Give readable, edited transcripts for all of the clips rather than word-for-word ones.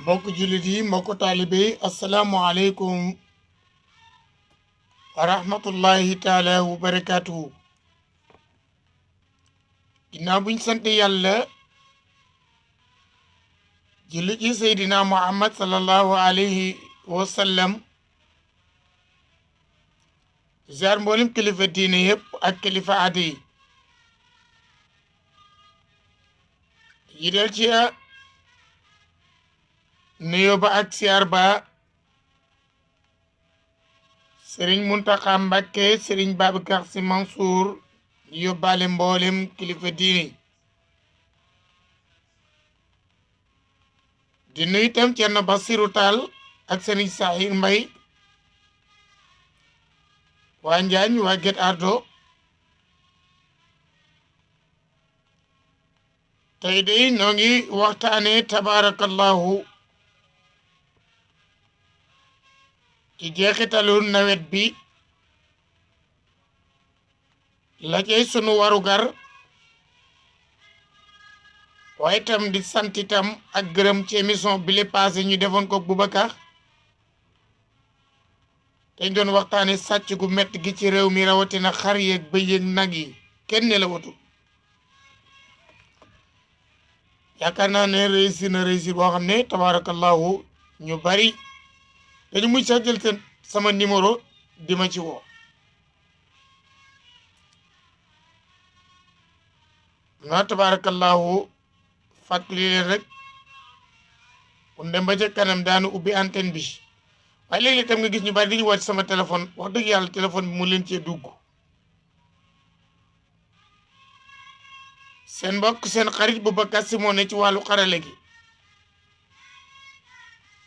mbokk jullit yi mbokk taalibe yi asalaamualeykum wa rahmatullahi taala wa barakaatuhu. ginnaaw buñ sant yàlla julli ci seydina muhammad sallallahu alayhi wa sallam, ziar mboolem kilifa diine yëpp ak kilifa aada yi. yidal ci nuyo ba ak siyaar ba sëriñ Muntaxa Mbàkke sëriñ Babacar Si Mansour yóbbaale mboolem kilifa diine di nuyu itam Cerno Basiru Taal ak sëriñ Sahir Mbay waa Njaañ waa Guet Ardo. tey day noo ngi waxtaane tabarakallahu ci jeexitalu nawet bi, la cay sunu warugar, waaye itam di sant itam ak gërëm ci émission bi le passé ñu defoon ko Boubacar te doon waxtaane sàcc gu metti gi ci réew mi, rawatina xar yeeg bëy yeeg nag yi kenn ne la watu. yaakaar naa ne réussir boo xam ne tabarakallahu ñu bari dañu muy sax jël seen sama numéro di ma ci woo. na tabarakallahu fàttali leen rek bu dem ba ca kanam daanu ubbi antenne bi, waaye léeg-léeg tam nga gis ñu bari di wàcc sama téléphone, wax dëgg yàlla téléphone bi mu leen cee dugg. seen mbokk seen xarit Boubacar Si moo ne ci wàllu xarale gi,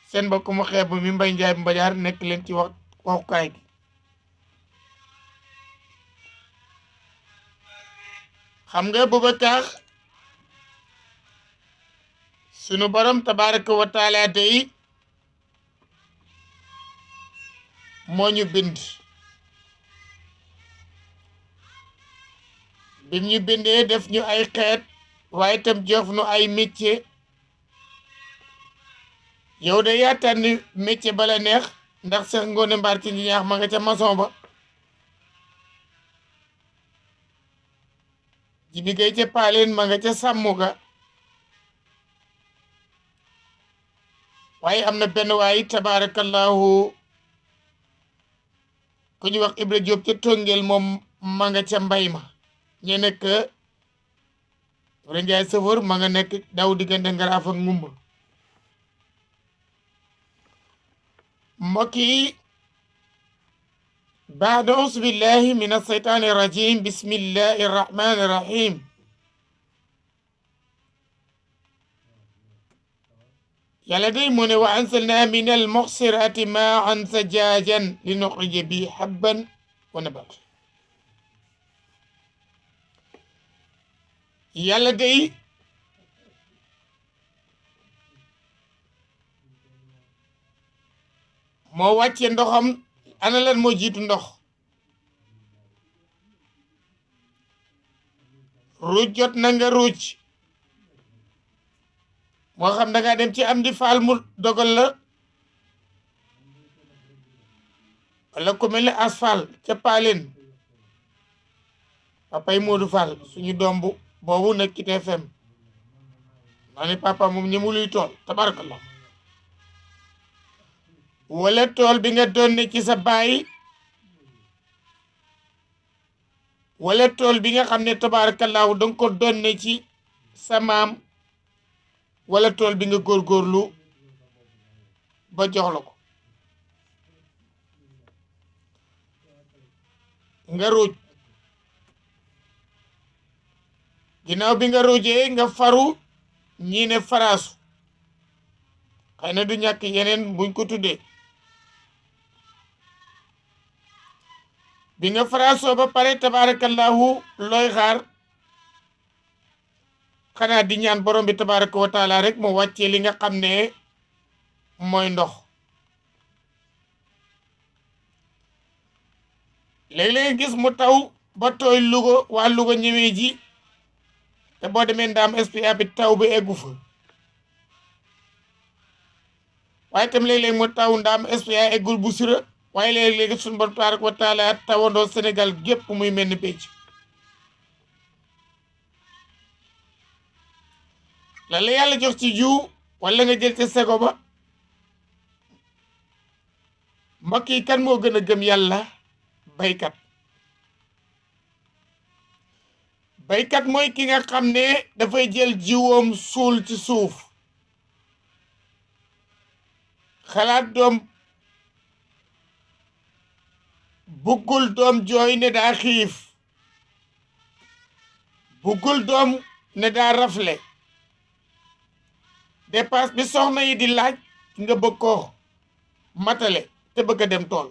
seen mbokk mu xeeb mi Mbay Ndiaye Mbadiar nekk leen ci waxukaay gi. xam nga Boubacar, sunu borom tabaraka wa taala day moo ñu bind. bim ñu bindee def ñu ay xeet, waaye itam jox nu ay métier. yow de yaa tànn métier bala neex, ndax Seex Ngoone Mbaar ci ñaax ma nga ca maçon ba, Jibi Gay ca paaleen ma nga ca sàmm ga, waaye am na benn waay tabarakallahu ku ñu wax Ibra Jóob ca Tongel, moom ma nga ca mbay ma. ñu nekk Ibra Njaay sëfoor ma nga nekk daw diggante Ngaraaf ak Ngumba. mbokk yi, baada auzu billahi min asseytaani rajim, bismillahi rahmani rahim. yàlla day mu ne wa anzalna min al muxsirati maan sajaajan li nuxrija bi habban wa nabat. yàlla day moo wàcce ndoxam. ana lan moo jiitu ndox? ruuj jot na nga ruuj, moo xam da nga dem ci am di faal mu dogal la, wala ku mel ne asfal ca paaleen papay Moodu Fall suñu domb boobu nekk ci TFM. naa ne papa moom ñëmu luy tool tabarakallah. wala tool bi nga donne ci sa baay, wala tool bi nga xam ne tabarakallahu danga ko donne ci sa maam, wala tool bi nga góorgóorlu ba jox la ko. nga ruuj, ginnaaw bi nga ruujee nga faru, ñii ne faraasu, xëy na du ñàkk yeneen buñ ko tuddee. bi nga faraasoo ba pare tabarakallahu looy xaar? xanaa di ñaan borom bi tabaraka wa taala rek mu wàccee li nga xam ne mooy ndox. léeg-léeg gis mu taw ba tooy Louga, waa Louga ñëwee ji, te boo demee Ndaam SPA bi taw bi eggu fa. waaye tam léeg-léeg mu taw ndaam SPA eggul bu sira waaye léeg-léegi suñu borom tabaaraka wa taala tawandoo Sénégal gépp muy mel ni pécc la yàlla jox ci jiw wala nga jël ca sego ba mbokk yi kan moo gën a gëm yàlla baykat baykat mooy ki nga xam ne dafay jël jiwoom suul ci suuf xalaat doom buggul doom jooy ne daa xiif buggul doom ne daa rafle dépasse bi soxna yi di laaj nga bëgg ko matale te bëgg a dem tool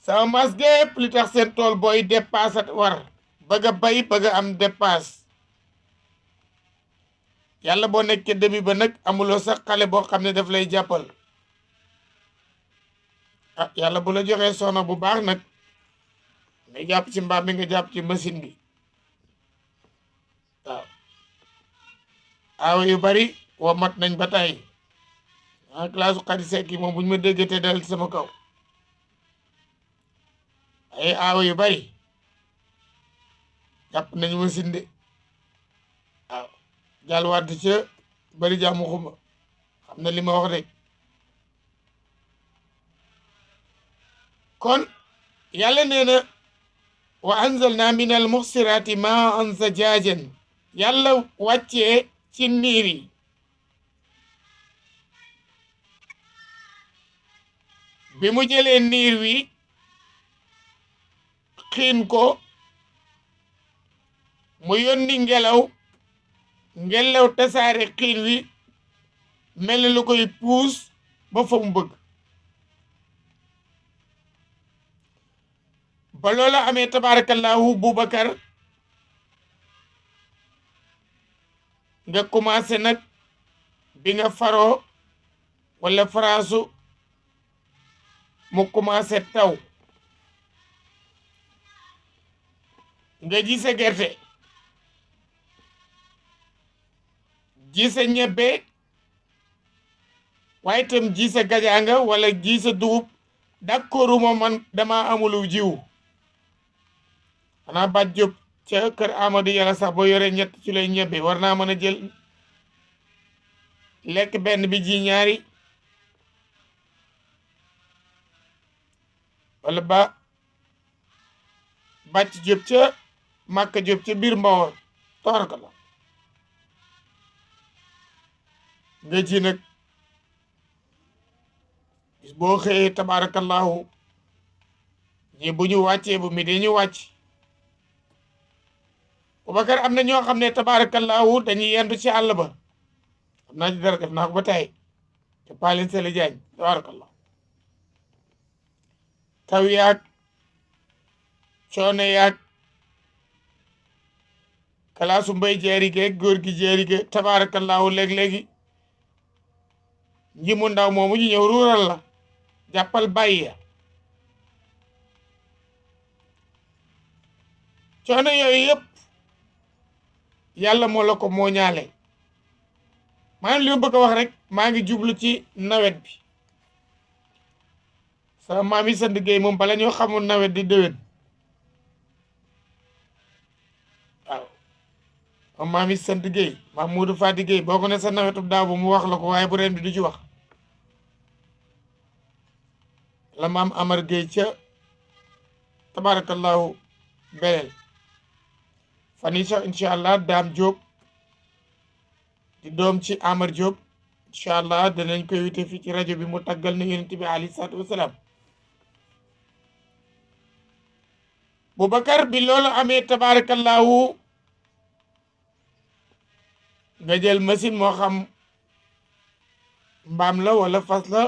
sama mas gépp li tax seen tool booy dépasse at war bëgg a bay bëgg a am dépasse yàlla boo nekkee début ba nag amuloo sax xale boo xam ne daf lay jàppal ah yàlla bu la joxee soxna bu baax nag nga jàpp ci mbaam mi nga jàpp ci machine bi waaw aaw yu bari wa mat nañ ba tey ah classe xadi sekki moom bu ñu ma déggee te dal sama kaw ay aaw yu bari jàpp nañu machine de waaw jàll waat ca bari jàmm xuma xam na li ma wax rek kon yàlla nee na wa anzalna min al muxsiraati maan sajaajan yàlla wàccee ci niir yi bi mu jëlee niir wi xiin ko mu yónni ngelaw tasaare xiin wi mel ni lu koy puus ba fa mu bëgg ba loola amee tabarakallahu Boubacar nga commencé nag bi nga faroo wala faraasu mu commencé taw nga ji sa gerte ji sa ñebbe waaye itam ji sa gajaanga wala ji sa dugub d'accorduma man dama amulu jiw xanaa bàj jóg ca kër Amadou yàlla sax boo yore ñett ci lay ñebbe war naa mën a jël lekk benn bi ji ñaari wala ba bàcc jóg ca màkka jóg ca biir Mbawar tooraka la nga ji nag bis boo xëyee tabarakallahu ñi bu ñu wàccee bu mi dee ñu wàcc Boubacar am na ñoo xam ne tabarakallahu dañuy yendu ci àll ba xam naa ci dara def naa ko ba tey te paalin seli jaañ tabarakallah taw yaag coono yaag kalaasu mbay jeerige góor gi jeerige tabarakallahu léeg-léegi nji mu ndaw moomu ñu ñëw ruural la jàppal bàyyi ya coono yooyu yëpp yàlla moo la ko moo ñaale maanaam li ma bëgg a wax rek maa ngi jublu ci nawet bi sama maam yi sant Gueye moom bala ñoo xamul nawet di déwén waaw moom maam yi sant Gueye maam Modou Fati Gueye boo ko ne sa nawetu daaw bu mu wax la ko waaye bu ren bi du ci wax la maam Amar Gueye ca tabarakallahu beleel fan yi sax incha allah daam Diop di doom ci Amar Diop incha allah danañ koy wite fii ci rajo bi mu taggal na yonent bi alayhi salaatu wasalaam Boubacar bi loolu amee tabarakallahu nga jël machine moo xam mbaam la wala fas la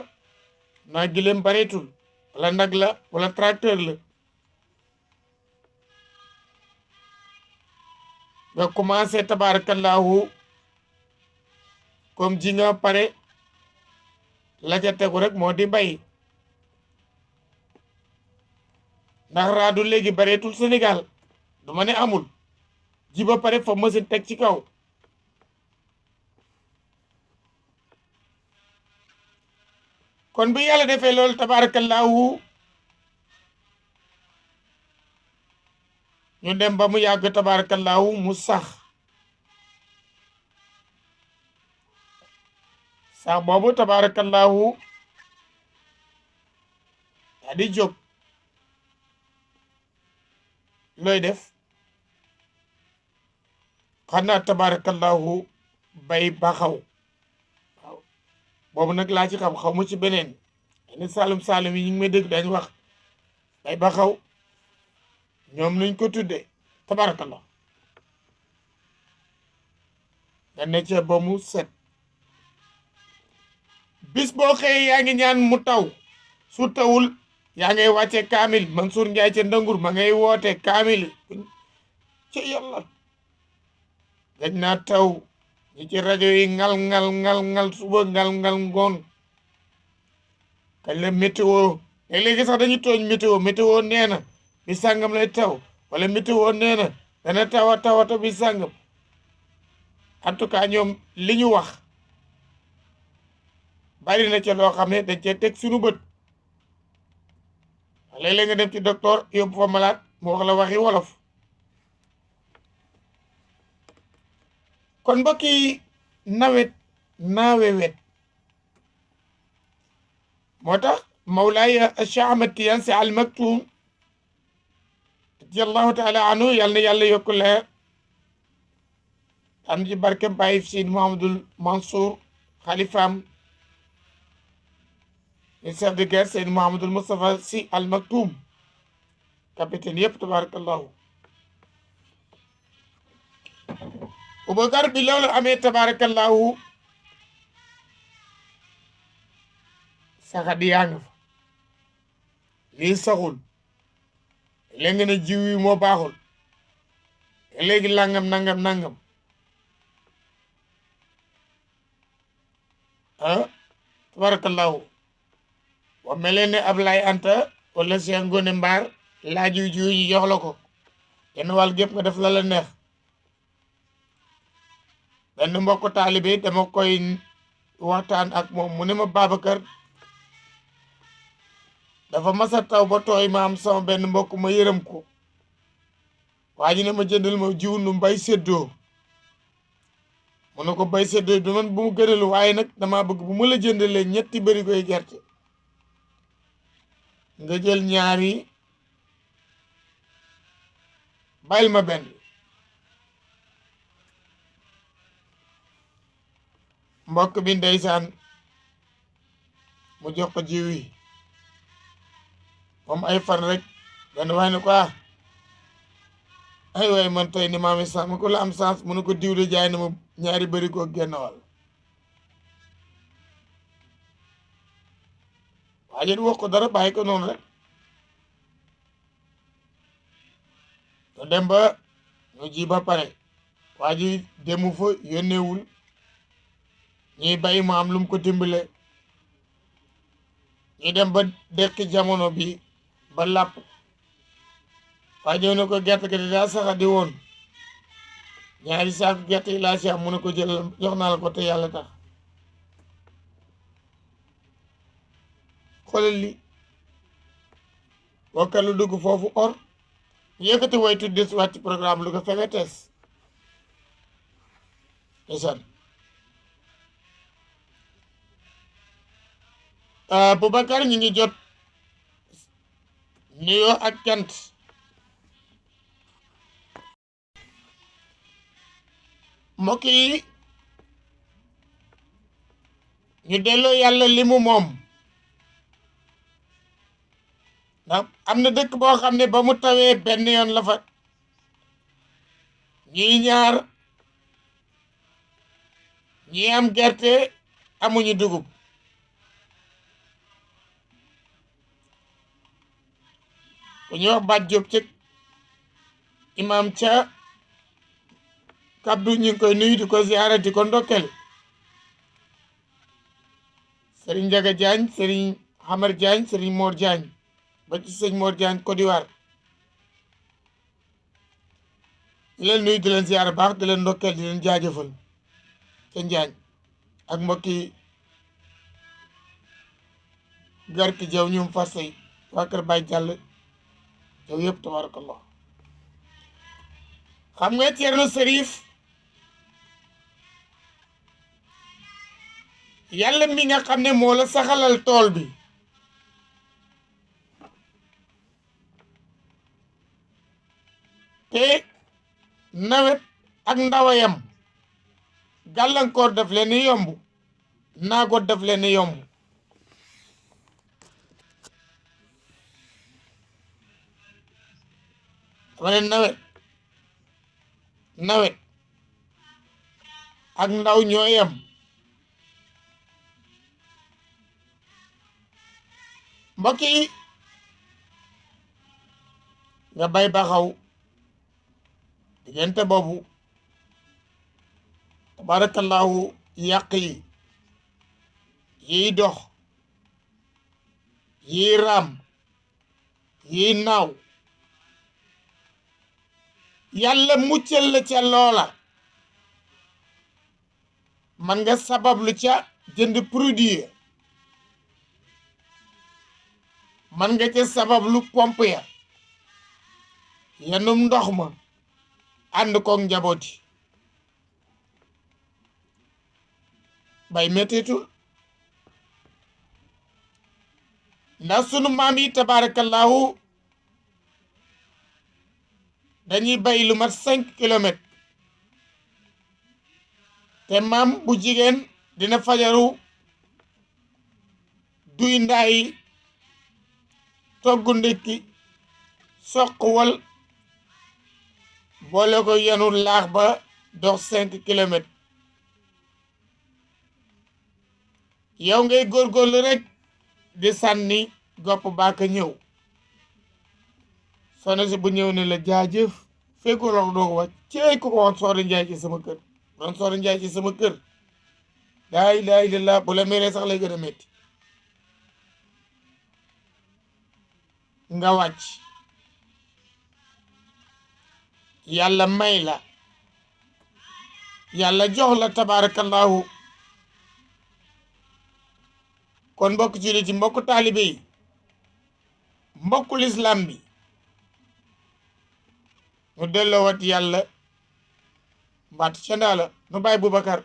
naa gileem bareetul wala nag la wala tracteur la nga commencé tabarakallahu comme ji nga pare la ca tegu rek moo di bay ndax raadu léegi bareetul Sénégal du ma ne amul ji ba pare fa machine teg ci kaw kon bu yàlla defee loolu tabarakallahu ñu dem ba mu yàgg tabarakallahu mu sax boobu tabarakallahu daa di jóg looy def xanaa tabarakallahu bay baxaw waaw boobu nag laa ci xam xaw ma ci beneen ni salum salum yi ñu ngi may dégg dañ wax bay baxaw ñoom nuñ ko tudde tabarakallah nga ne ca ba mu set bis boo xëyee yaa ngi ñaan mu taw su tawul yaa ngay wàcce kaamil Mansour Ndiaye ca Ndangur ma ngay woote kaamil ci yàlla gañ naa taw ñi ci rajo yi ngal suba ngal ngoon kañ la météo léegi sax dañuy tooñ météo nee na bi sàngam lay taw wala météo nee na dana tawata bi sàngam en tout cas ñoom li ñu wax bari na ca loo xam ne dañ cee teg suñu bët léeg-léeg nga dem ci docteur yóbbu fa malade mu wax la waxi wolof kon mbokk yi nawet naawe wet moo tax mawlaaya Cheikh Ahmad Tidiane Sy Al Maktoum radiyallahu taala anhu yàlla na yàlla yokku leer am ci barke Baye Seydi Mouhamadoul Mansour xalifaam le chef de guerre Seydi Mouhamadoul Moustapha Sy Al Maktoum capitaine yëpp tabarakallahu Boubacar bi loolu amee tabarakallahu saxa di yaa nga fa lii saxul léegi ne jiw yi moo baaxul léegi nangam tabarakallahu wa mel ne Ablaye Anta wala Cheikh Ngone Mbaar laaju jiw ñu jox la ko genn wàll gépp nga def la la neex benn mbokk taalibe dama koy waxtaan ak moom mu ne ma Babacar dafa masa taw ba tooy ma am sama benn mbokk ma yërëm ko waa ji ne ma jëndal ma jiw nu mbay séddoo mu ne ko bay séddoo du man bu mu gënalu waaye nag dama bëgg bu ma la jëndalee ñetti bëri koy gerte nga jël ñaari bàyyil ma benn mbokk bi ndeysaan mu jox ko jiw yi moom ay fan rek benn waay ne ko ay waay man tey ni maami sens mu ko la am sens mu ne ko diw de jaay na ma ñaari bëri ko genn wàll waaye du wax ko dara bàyyi ko noonu rek to dem ba ñu ji ba pare waa ji demu fa yónneewul ñuy bay mu am lu mu ko dimbale ñu dem ba dekk jamono bi ba làpp waa ñëw ne ko gerte gi daa saxa di woon ñaari saaku gerte yi laa si am mu ne ko jël jox naa la ko te yàlla tax xoolal li wakka lu dugg foofu or yëkkati way tudde si wàcc programme lu ko fewetees ndeysaan Boubacar ñi ngi jot nuyoo ak cant mbokk yi ñu delloo yàlla li mu moom ndax am na dëkk boo xam ne ba mu tawee benn yoon la fa ñii ñaar ñi am gerte amuñu dugub ku ñuy wax baat Jóob ci imam ca kabdu ñu ngi koy nuyu di ko ziyaara di ko ndokkel Sëriñ Njaga Jaañ Sëriñ Xamar Jaañ Sëriñ Moor Jaañ ba ci sëñ Moor Jaañ Côte d'Ivoire di leen nuyu di leen ziyaara baax di leen ndokkel di leen jaajëfal ca Njaañ ak mbokki garki jaw ñum farsay waa kër Baay Jàll jaw yëpp tabarakallah. xam nga Ceerno Sërif yàlla mi nga xam ne moo la saxalal tool bi te nawet ak ndawayam gàllankoor daf leen ni yomb naago daf leen ni yomb. dama ne nawet ak ndaw ñoo yem. mbokk yi nga bay ba xaw diggante boobu tabarakallahu yàq yiy dox yiy raam yiy naaw yàlla muccal la ca loola man nga sabablu ca jënd produit man nga ca sabablu pompe ya yanum ndox ma ànd koog njabooti bay mettitul ndax sunu maam yi tabarakallahu dañuy bay lu mat 5 kilomètres te maam bu jigéen dina fajaru duy ndaay togg ndékki soq wal boole ko yenu laax ba dox 5 kilomètres yow ngay góorgóorlu rek di sànni gopp baaka ñëw soxna si bu ñëw ne la jaajëf fekkul la doo ko wax ceey ku ko woon Soxna Njaay ci sama kër doon Soxna Njaay ci sama kër laa ilaaha illallaah bu la meree sax lay gën a metti nga wàcc yàlla may la yàlla jox la tabarakallahu kon mbokk jullit yi mbokk taalibe yi mbokku lislaam bi nu delloowaat yàlla mbaat ca ndaa la nu bàyyi Boubacar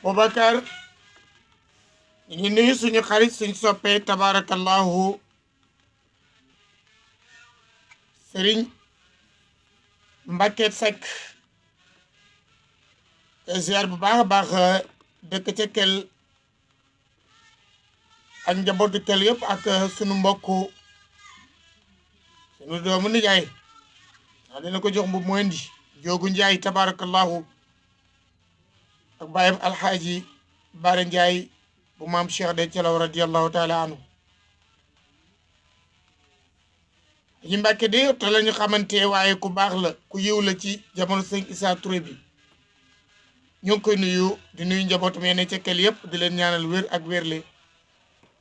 Boubacar ñu ngi nuyu suñu xarit suñ soppee tabarakallahu Sëriñ Mbàkke Sekk te ziar bu baax a baax dëkk ca kel ak njabootu kel yëpp ak sunu mbokku sunu doomu Ndiaye dina ko jox mbu mu indi joogu Ndiaye tabarakallahu ak bàyyam alxaaji Baara Ndiaye bu maam Cheikh de Calaw radiyallahu taala anhu ñu Mbàkke de te la ñu xamante waaye ku baax la ku yiw la ci jamono sëñ Issa Touré bi ñu ngi koy nuyu di nuyu njabootu mee ne ca kel yëpp di leen ñaanal wér ak wérle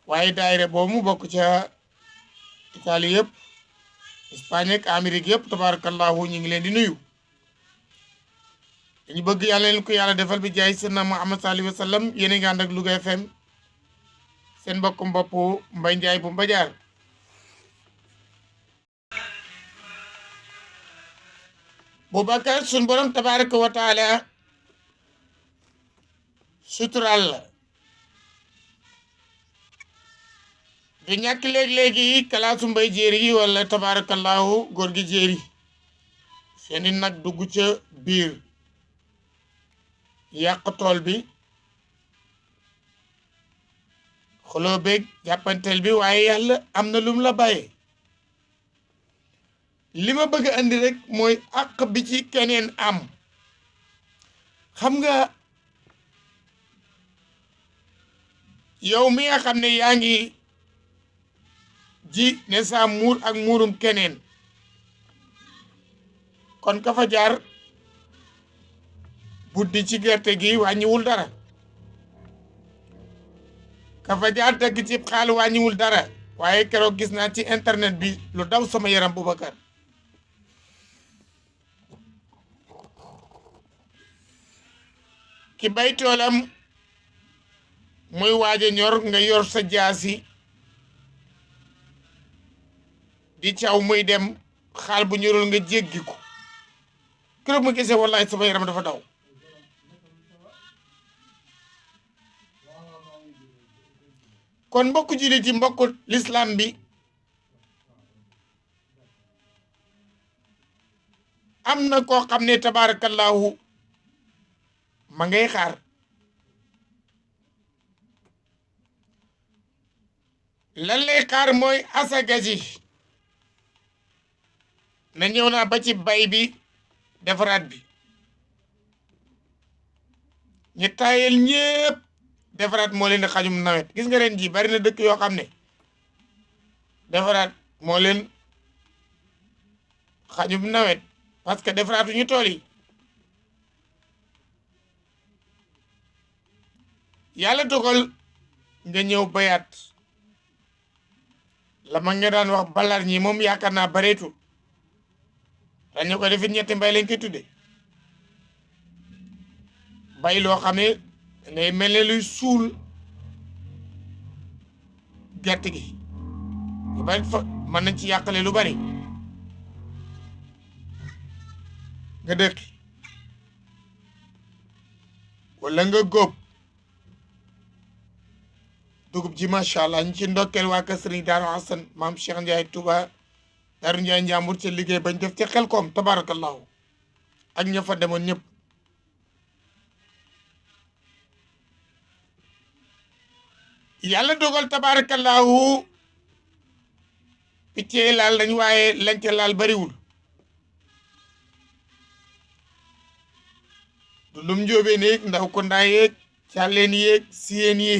waaye daayira boobu mu bokk ca Italie yëpp Espagne ak Amérique yëpp tabarakallahu ñu ngi leen di nuyu dañu bëgg yàlla leen ko yàlla defal bi jaay sëna Muhammad sallallahu alayhi wa sallam yéen a ngi ànd ak Louga FM seen mbokkum bopp Mbaye Ndiaye bu Mbadiar Boubacar sun borom tabaraka wa taala sutural la du ñàkk léegi-léegi kalaasu mbay jéeri yi wala tabarakallahu góor gi jéeri seeni nag dugg ca biir yàq tool bi xoloo beeg jàppanteel bi waaye yàlla am na lum la bàyyee li ma bëgg a andi rek mooy àq bi ci keneen am xam nga yow mi nga xam ne yaa ngi ji ne saa muur ak muurum keneen kon ka fa jaar buddi ci gerte gi wàññiwul dara ka fa jaar dagg ci xaal wàññiwul dara waaye keroog gis naa ci internet bi lu daw sama yaram Boubacar ki bay toolam muy waaja ñor nga yor sa jaasi di caw muy dem xaal bu ñorul nga jéggi ko keroog ma gisee wallahi sama yaram dafa daw kon mbokku jullit yi mbokku l'islam bi am na koo xam ne tabarakallahu ma ngay xaar lan lay xaar mooy asaka ji na ñëw naa ba ci bay bi defaraat bi ñu tayel ñépp defaraat moo leen di xajum nawet gis nga ren ji bari na dëkk yoo xam ne defaraat moo leen xajum nawet parce que defaraatu ñu tool yi yàlla dogal nga ñëw bayaat la ma nga daan wax balar ñi moom yaakaar naa bareetul dañu ko defit ñetti mbay lañ koy tudde bay loo xam ne ngay mel ne luy suul gerte gi lu bari fa mën nañ ci yàqale lu bari nga dëkk wala nga góob dugub ji macha allah ñu ci ndokkeel waa kër Sëriñ Daaru Hasan maam Cheikh Ndiaye Touba Daaru Ndiaye Njàmbur ca liggéey bañ def ca Xelkom tabarakallahu ak ña fa demoon ñëpp yàlla dogal tabarakallahu picc yi laal nañ waaye lañ ca laal bariwul dundum njóobeen yéeg ndaw ko ndaa yéeg càlleen yéeg siyeen yi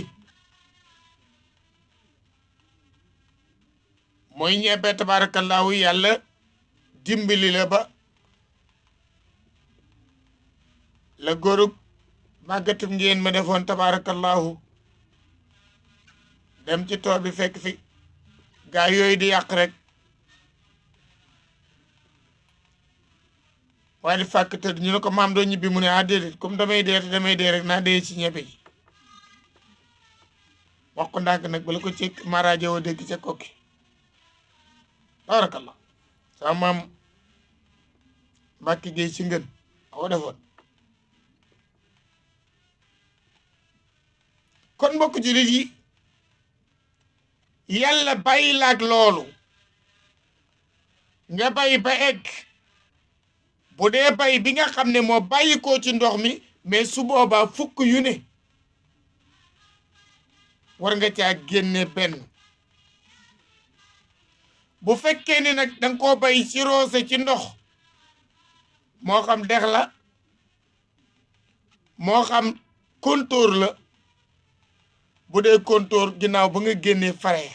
mooy ñebe tabarakallahu yàlla dimbali la ba la góorub màggatum ngeen ma defoon tabarakallahu dem ci tool bi fekk fi gaa yooyu di yàq rek waaye di fàkk tëdd ñu ne ko maam doo ñibbi mu ne ah déedéet comme damay dee rek naa dee ci ñebe ji wax ko ndànk nag bala ko ci maraaje woo dégg ca kokki barakallah sama maam Mbàkke Géey ci ngën ako defoon kon mbokk jullit yi yàlla bàyyi laak loolu nga bàyyi ba egg bu dee bay bi nga xam ne moo bàyyi ko ci ndox mi mais su boobaa fukk yu ne war nga caa génne benn bu fekkee ne nag danga koo bay ci roose ci ndox moo xam dex la moo xam kontóor la bu dee kontóor ginnaaw ba nga génnee fare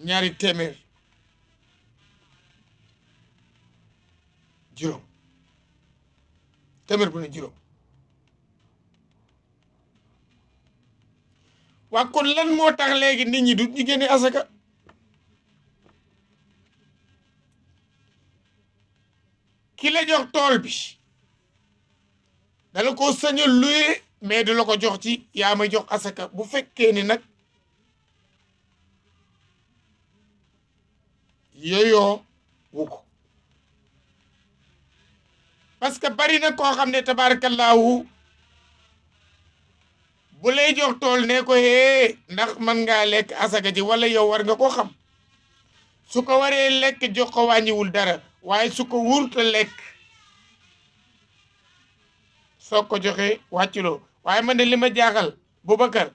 ñaari téeméer juróom téeméer bu ne juróom waa kon lan moo tax léegi nit ñi du ñu génne asaka ki la jox tool bi dala ko sañ a luye mais du la ko jox ci yaa may jox asaka bu fekkee ni nag yooyoo wu ko parce que bari na koo xam ne tabarakallahu bu lay jox tool ne ko hee ndax man ngaa lekk asaka ji wala yow war nga ko xam su ko waree lekk jox ko wàññiwul dara waaye su ko wurta lekk soo ko joxe wàcculoo waaye man de li ma jaaxal Boubacar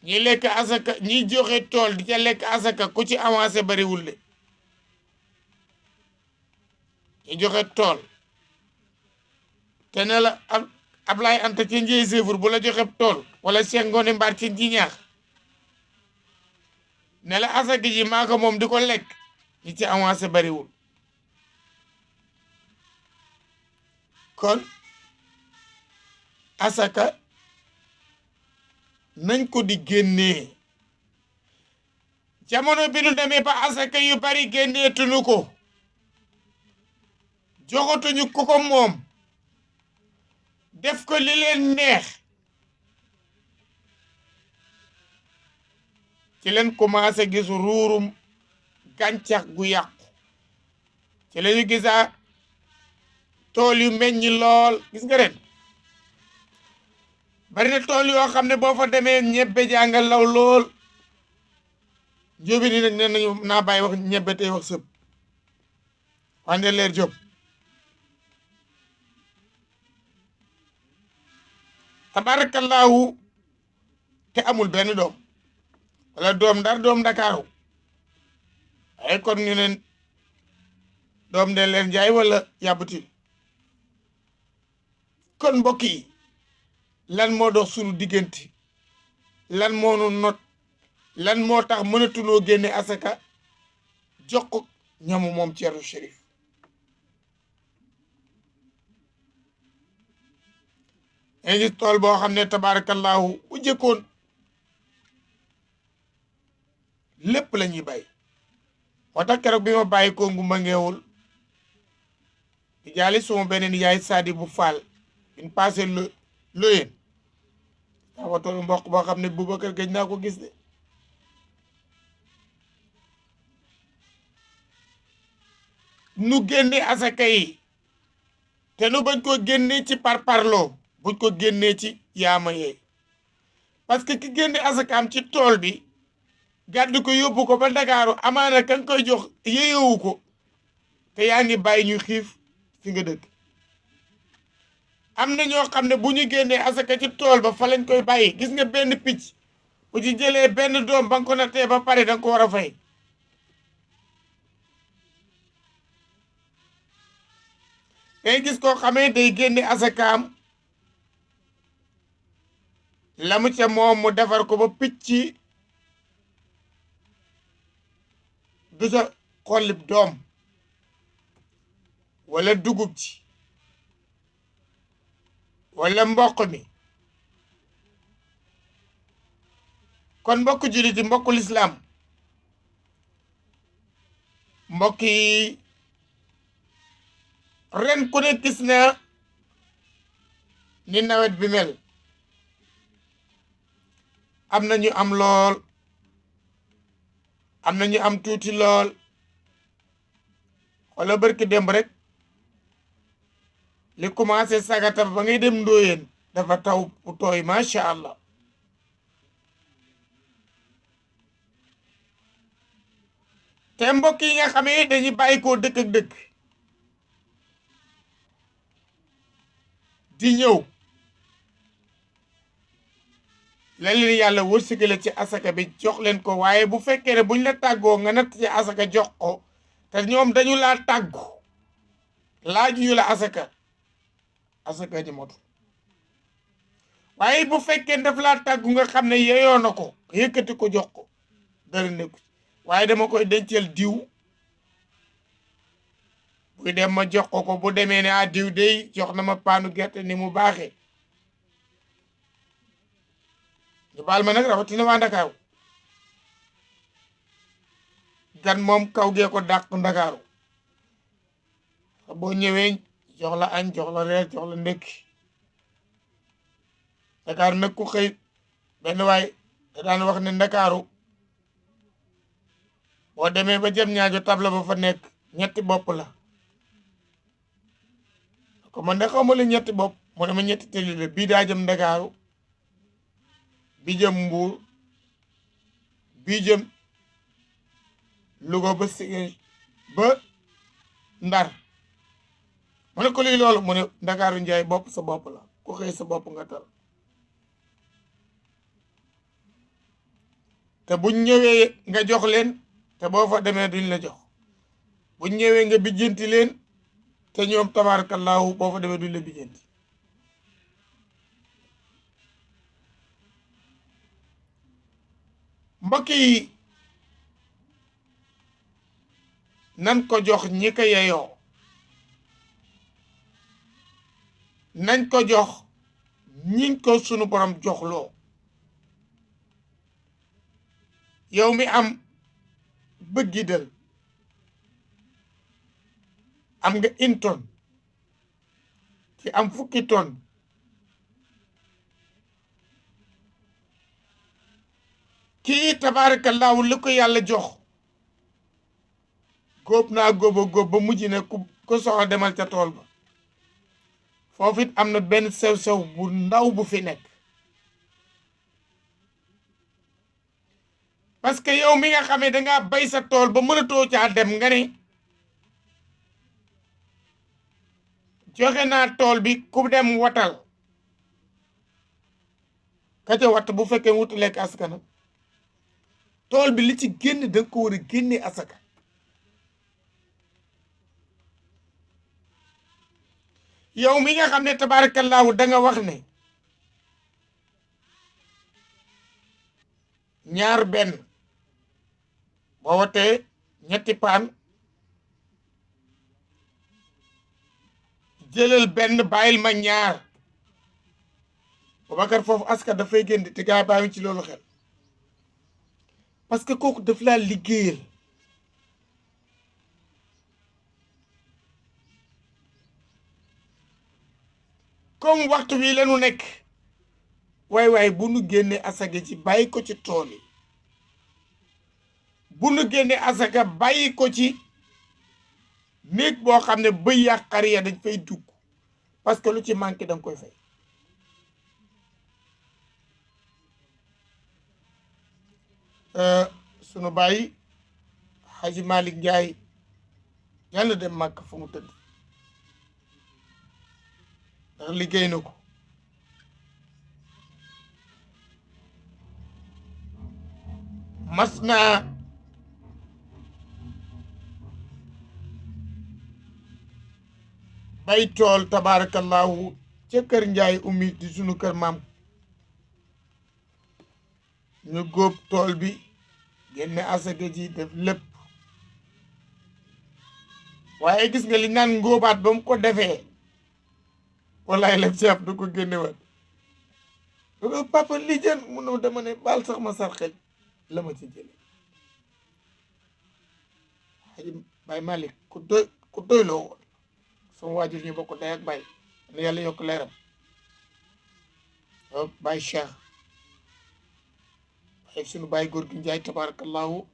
ñi lekk asaka ñi joxe tool di ca lekk asaka ku ci avancé bariwul de ñi joxe tool te ne la Ablaye Anta ci njëy séefur bu la joxe tool wala Cheikh Ngoné Mbaar ci ji ñaax ne la asaka ji maa ko moom di ko lekk ñi ci avancé bariwul kon asaka nañ ko di génnee jamono bi nu demee ba asaka yu bari génneetuñu ko joxatuñu ko ko moom def ko li leen neex ci leen commencé gis ruurum gàncax gu yàqu ci lañu gisaa tool yu meññ lool gis nga ren bari na tool yoo xam ne boo fa demee ñebbe jàngal law lool jóobi ni nag nee nañu naa bàyyi wax ñebbe tey wax sëb wande leer jóob tabarakallahu te amul benn doom wala doom Ndar doom Ndakaaru ay kon ñu neen doom de leen Ndiaye wala yàbbuti kon mbokk yi lan moo dox sunu diggante lan moo nu not lan moo tax mënatuloo génne asaka jox ko ñamu moom Ceerno Chérif ay gis tool boo xam ne tabarakallahu bu jëkkoon lépp la ñuy bay moo tax keroog bi ma bàyyi ko ngumba ngeewul di jaali suma beneen yaay Sadi bu Faal in passé loyeen tawa tool mboq boo xam ne Boubacar gëj naa ko gis de nu génne asaka yi te nu bañ ko génne ci parparloo buñ ko génnee ci yaama yee parce que ki génne asakaam ci tool bi gàddu ko yóbbu ko ba Ndakaaru amaana kan koy jox yeyewu ko te yaa ngi bàyyi ñu xiif fi nga dëkk am na ñoo xam ne bu ñu génnee asaka ci tool ba fa lañ koy bàyyi gis nga benn picc bu ci jëlee benn doom ba nga ko nattee ba pare danga ko war a fay day gis koo xamee day génne asakaam la mu ca moom mu defar ko ba picc du ca xollib doom wala dugub ci wala mboq mi kon mbokk juliti mbokku lislaam mbokk yi ren ku ne gis na ni nawet bi mel am na ñu am lool am na ñu am tuuti lool wala barki démb rek li commencé sagata ba ngay dem ndóoyeen dafa taw bu tooy macha allah te mbokk yi nga xamee dañuy bàyyi koo dëkk ak dëkk di ñëw la leen yàlla wërsëgale ci asaka bi jox leen ko waaye bu fekkee ne buñ la tàggoo nga natt ci asaka jox ko te ñoom dañu laa tàggu laajuñu la asaka ji motu waaye bu fekkee daf laa tàggu nga xam ne yeyoo na ko yëkkati ko jox ko dara nekku waaye dama koy dencal diw buy dem ma jox ko bu demee ne diw dey jox na ma paanu gerte ni mu baaxee ñu baal ma nag rawatina waa Ndakaaru gan moom kaw gee ko dàq Ndakaaru boo ñëwee jox la añ jox la reer jox la ndékki Ndakaaru nag ku xëy benn waay da daan wax ne Ndakaaru boo demee ba jëm ñaajo tabla ba fa nekk ñetti bopp la ko man de xaw ma la ñetti bopp mu ne ma ñetti tëli la bii daa jëm Ndakaaru bi jëm Mbuur bi jëm Louga ba Sigué ba Ndar mu ne ko lii loolu mu ne Ndakaaru Njaay bopp sa bopp la ku xëy sa bopp nga tal te buñ ñëwee nga jox leen te boo fa demee duñ la jox buñ ñëwee nga bijjanti leen te ñoom tabarakallahu boo fa demee duñ la bijjanti mbokk yi nan ko jox ñi ko yeyoo nañ ko jox ñiñ ko sunu borom joxloo yow mi am bëggidal am nga 1 tonne ci am 10 tonne kii tabaarakallaahu li ko yàlla jox góob naa góob ba mujj ne ku soxla demal ca tool ba foofu it am na benn sew-sew bu ndaw bu fi nekk parce que yow mi nga xamee dangaa bay sa tool ba mënatoo caa dem nga ne joxe naa tool bi ku dem watal ka ca watt bu fekkee wutu lekk asaka nag tool bi li ci génn da nga ko war a génne asaka yow mi nga xam ne tabaarakallaahu da nga wax ne ñaar benn boo watee ñetti paan jëlal benn bàyyil ma ñaar Boubacar foofu aska dafay génn te gaa bàyyi ci loolu xel parce que kooku daf laa liggéeyal comme waxtu wi lañu nekk waay bu nu génnee asaka ci bàyyi ko ci tool yi bu nu génnee asaka bàyyi ko ci néeg boo xam ne bëy ya xar ya dañ fay dugg parce que lu ci manqué danga koy fay sunu bàyyi Haji Malick Ndiaye yàlla dem màkk fu mu tëdd ndax liggéey na ko mas naa bay tool tabaarakallaahu ca kër Ndiaye ummi di sunu kër maam ñu góob tool bi génne asaka ji def lépp waaye gis nga li naan ngóobaat ba mu ko defee wallaay lef ceeb du ko génnewaat du ko papa li jën mu ne dama ne baal sax ma sarxel la ma ci jële Xaji Baay Malick ku doy loo woon sama waajur ñu bokk day ak Baay ne yàlla yokk leeram Baay Cheikh Baay sunu Baay góor gi Njaay tabarakallahu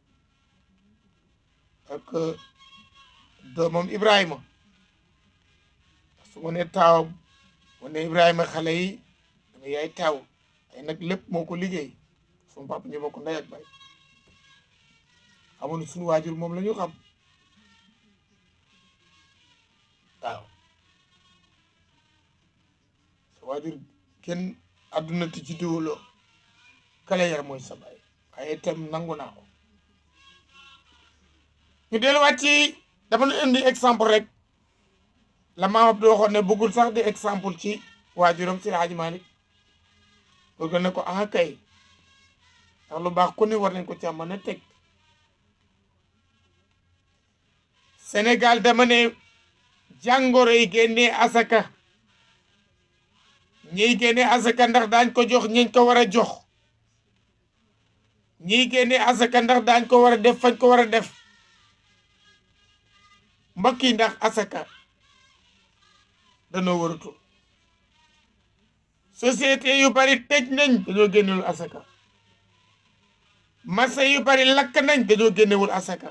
ak doomam Ibrahima su ma ne taawam ma ne Ibrahima xale yi dama yaay taaw ay nag lépp moo ko liggéey sunu papa ñu bokk ndey ak Baay xamoon sunu waajur moom la ñu xam waaw sa waajur kenn àdduna ti ci diwuloo kale yar mooy sa baay waaye itam nangu naa ko ñu delluwaat ci dama nu indi exemple rek la maam Abdou waxoon ne bëggul sax di exemple ci waajuram si Hadji Malick bëgg ne ko ah kay ndax lu baax ku ne war nañ ko ca mën a teg Sénégal dama ne jàngoro yi génnee asaka ñiy génnee asaka ndax daañ ko jox ñiñ ko war a jox ñiy génnee asaka ndax daañ ko war a def fañ ko war a def mbokk yi ndax asaka danoo waratul société yu bari tëj nañ dañoo génnewul asaka marché yu bari lakk nañ dañoo génnewul asaka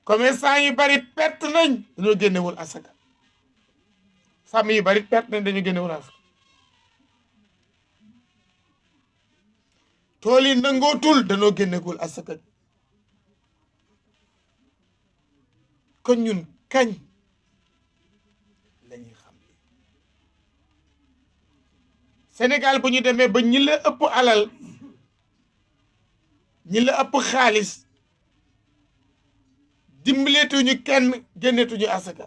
commerçant yu bari perte nañ dañoo génnewul asaka sàmm yu bari perte nañ dañoo génnewul asaka tool yi nangootul dañoo génnegul asaka kon ñun kañ lañuy xam Sénégal bu ñu demee ba ñi la ëpp alal ñi la ëpp xaalis dimbaleetuñu kenn génnetuñu asaka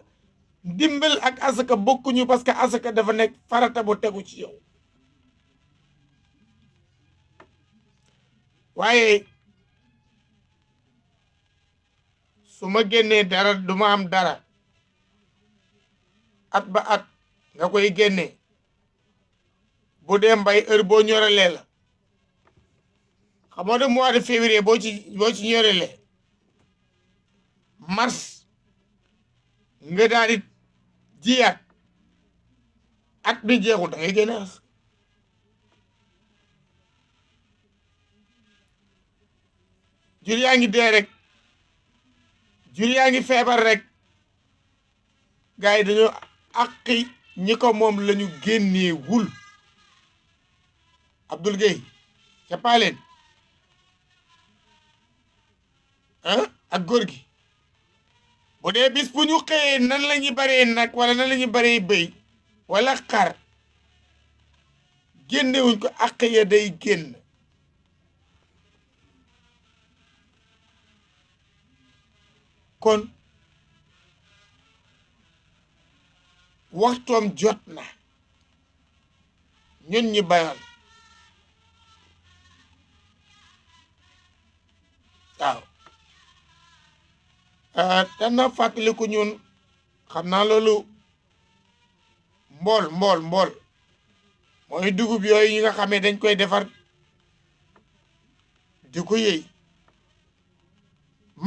dimbal ak asaka bokkuñu parce que asaka dafa nekk farata bu tegu ci yow waaye su ma génnee dara duma am dara at ba at nga koy génnee bu dee mbay heure boo ñoralee la xam nga mois de février boo ci ñorele mars nga daal di jiyaat at bi jeexul da ngay génne as jur yaa ngi dee rek jur yaa ngi feebar rek gars yi dañoo àqi ñi ko moom la ñu génnee wul Abdoul Gueye ca paaleen ak góor gi bu dee bis bu ñu xëyee nan la ñuy baree nag wala nan la ñuy baree bëy wala xar génnewuñ ko àq ya day génn kon waxtoom jot na ñun ñi bayoon waaw dana fàttaliku ñun xam naa loolu mbool mooy dugub yooyu yi nga xamee dañ koy defar di ko yëy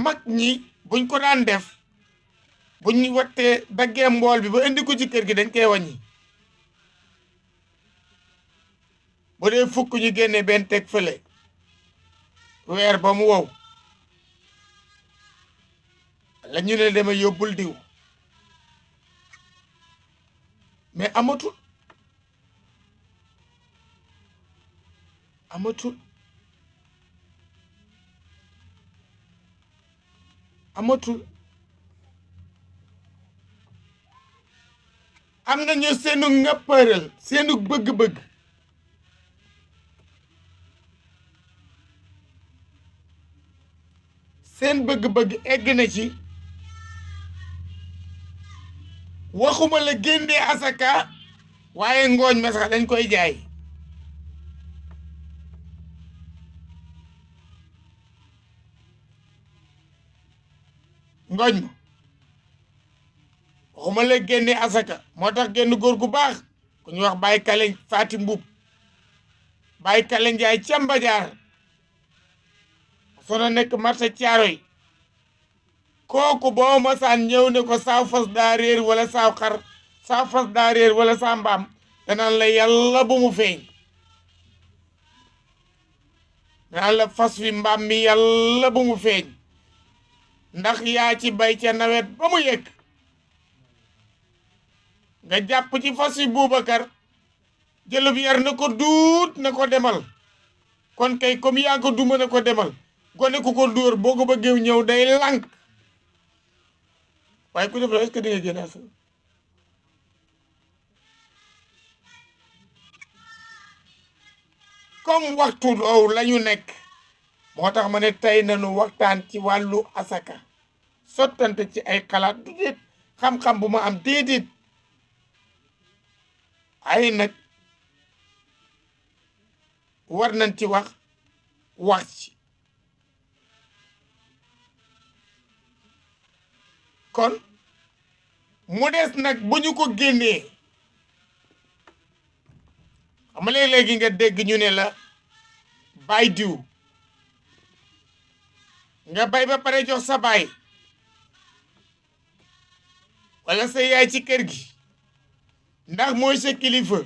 mag ñi buñ ko daan def buñ wattee daggee mbool bi ba indi ko ci kër gi dañ koy wàññi bu dee fukk ñu génne benn teg fële weer ba mu wow la ñu ne dama yóbbul diw mais amatul am nañu seenu ngëppëral seenu bëgg-bëgg seen bëgg-bëgg egg na ci waxuma la génnee asaka waaye ngooñ ma sax dañ koy jaay ngooñ ma waxuma la génnee asaka moo tax génn góor gu baax ku ñu wax Baye Kale Faati Mbub Baye Kale Ndiaye ca Mbadiar sona nekk marché Caaroy kooku boo masaan ñëw ne ko saaw fas daa réer wala saaw xar saaw fas daa réer wala saa mbaam danaan la yàlla bu mu feeñ danaan la fas wi mbaam mi yàlla bu mu feeñ ndax yaa ci bay ca nawet ba mu yegg nga jàpp ci fas wi Boubacar jëlub yar na ko duut na ko demal kon kay comme yaa ko duma na ko demal gone ku ko dóor boo ko bëggee ñëw day lànk waaye ku def la est-ce que di nga génn asaka comme waxtu loowu la ñu nekk moo tax ma ne tey nañu waxtaan ci wàllu asaka sottante ci ay xalaat du déet xam-xam bu ma am déedéet ay nag war nañ ci wax ci kon mu des nag bu ñu ko génnee xam nga léegi nga dégg ñu ne la bay diw nga bay ba pare jox sa baay wala sa yaay ci kër gi ndax mooy sa kilifa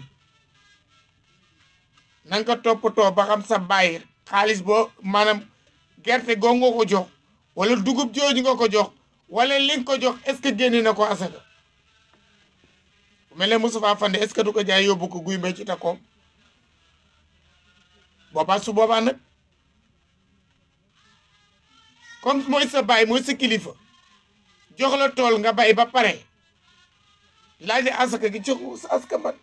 na nga ko toppatoo ba xam sa baay xaalis boo maanaam gerte goo nga ko jox wala dugub jooju nga ko jox wala li nga ko jox est-ce que génne na ko asaka mel ne Moustapha Fande est-ce que du ko jaay yóbbu ko guy mbay ci takkoom boobaa su boobaa nag comme mooy sa baay mooy sa kilifa jox la tool nga bay ba pare laaj asaka gi jox sa asaka man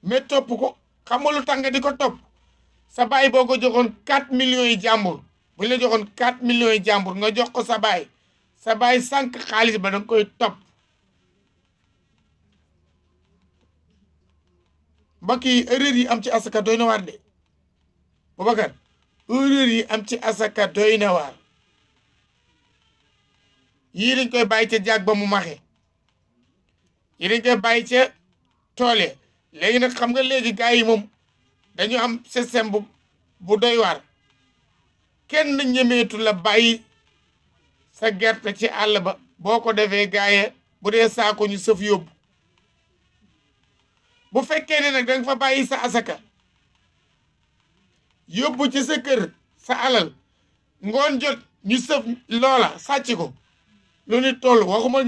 mais topp ko xam nga lu tax nga di ko topp sa baay boo ko joxoon 4 millions yi jàmbur bu ñu la joxoon 4 millions yi jàmbur nga jox ko sa baay sànq xaalis ba danga koy topp mbokk yi erreur yi am ci asaka doy na waar de Boubacar erreur yi am ci asaka doy na waar yii dañ koy bàyyi ca jaag ba mu maxe yii dañ koy bàyyi ca toole léegi nag xam nga léegi gars yi moom dañu am système bu doy waar kenn ñemeetu la bàyyi sa gerte ci àll ba boo ko defee gaaye bu dee saako ñu sëf yóbbu bu fekkee ne nag danga fa bàyyi sa asaka yóbbu ci sa kër sa alal ngoon jot ñu sëf loola sàcc ko lu ni toll waxuma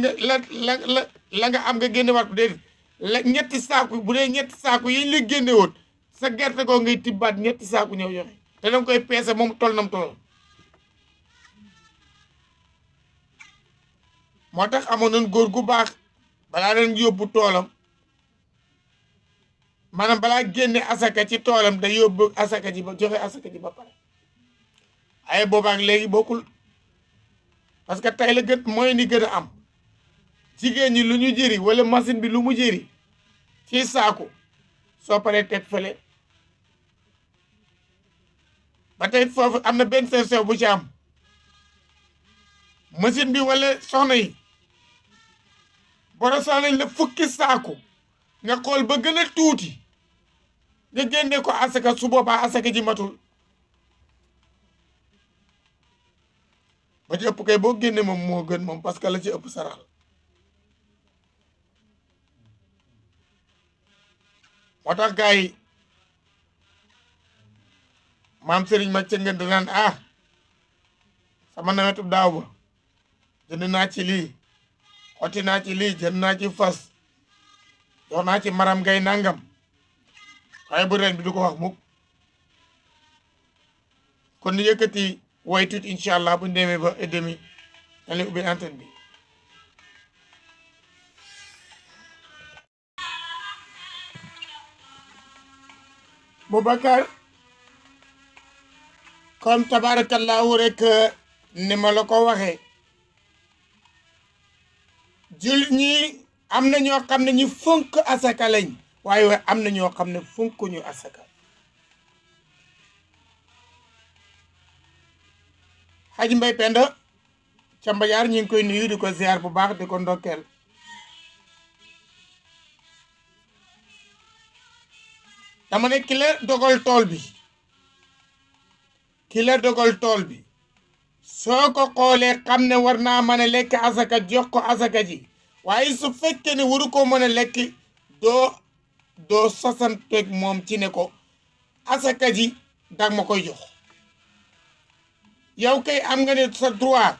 la nga am nga génne waat ko déedéet la ñetti saaku bu dee ñetti saaku yi la génne woon sa gerte goo ngay tibbaat ñetti saaku ñëw joxe te danga koy peese moom toll nam toll moo tax amoon nañ góor gu baax balaa doon yóbbu toolam maanaam balaa génne asaka ci toolam da yóbbu asaka ji ba joxe asaka ji ba pare ay boobaak léegi bokkul parce que tey la gën mooy ni gën a am jigéen ñi lu ñu jëri wala machine bi lu mu jëri ci saaku soo paree teg fële ba tey foofu am na benn sew bu ci am machine bi wala soxna yi borosa nañ la fukki saaku nga xool ba gën a tuuti nga génne ko asaka su boobaa asaka ji matul ba ci ëpp kay boo génne moom moo gën moom parce que la ci ëpp sarax moo tax gars yi maam Serigne ma ca ngeen naan ah sama nawetu daaw ba jënd naa ci lii xotti naa ci lii jënd naa ci fas jox naa ci maram ngay nangam waaye bu ren bi du ko wax mukk kon ni yëkkati way tuut incha allah bu ñu demee ba et demi dañ lay ubbi antenne bi Boubacar comme tabarakallahu rek ni ma la ko waxee jullit ñi am na ñoo xam ne ñu fonk asaka lañ waaye am na ñoo xam ne fonkuñu asaka Haji Mbay Penda ca Mbadiar ñu ngi koy nuyu di ko ziar bu baax di ko ndokkeel dama ne ki la dogal tool bi ki la dogal tool bi soo ko xoolee xam ne war naa mën a lekk asaka jox ko asaka ji waaye su fekkee ne waru ko mën a lekk doo sasanteeg moom ci ne ko asaka ji dag ma koy jox yow kay am nga ne sa droit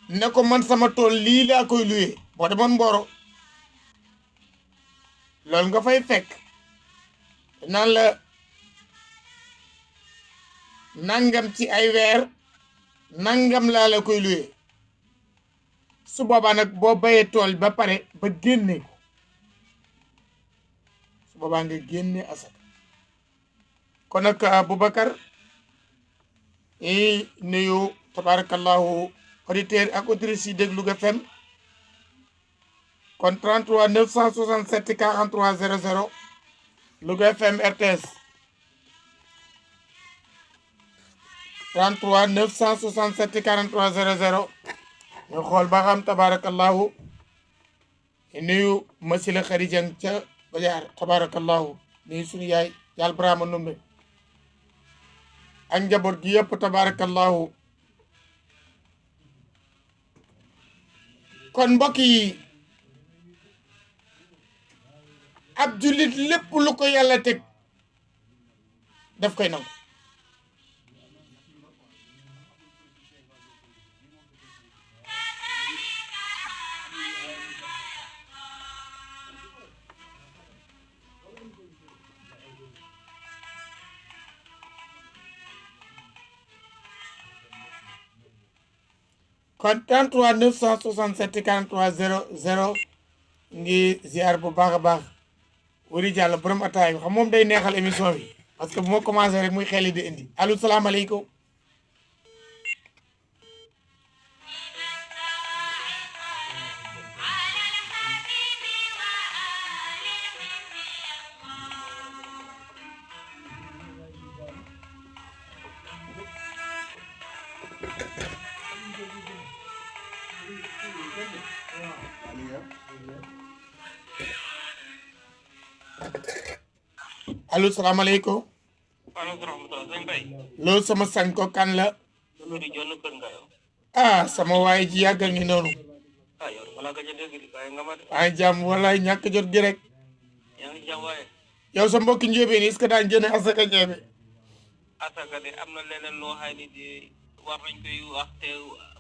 ne ko man sama tool lii laa koy luyee boo demoon Mboro loolu nga fay fekk naan la nangam ci ay weer nangam laa la koy luyee su boobaa nag boo bayee tool ba pare ba génne ko su boobaa nga génne asaka kon nag Boubacar i nuyu tabarakallahu auditeur ak auditrice yi déglu Louga FM kon 33 967 43 00 Louga FM RTS 33 967 43 00 ñu xool ba xam tabarakallahu nuyu masila Xarijang ca Mbadiar tabarakallahu nuyu suñu yaay yàlla Brahma Numbe ak njaboot gi yëpp tabarakallahu kon mbokk yi ab jullit lépp lu ko yàlla teg daf koy nangu kon 33 967 43 00 ngi ziar bu baax a baax wuri jàll borom ataay bi xam moom day neexal émission bi parce que bu ma commencé rek muy xel di indi allo salaamaaleykum allo salaamaaleykum loolu sama sang ko kan la sama waay ji yàgg ngi noonu ay jàmm walaay ñàkk jot gi rek yow sa mbokki njóobeen est-ce que daan jëne asaka ñebe asaka de am na leneen loo xam ne di war nañ koy wax te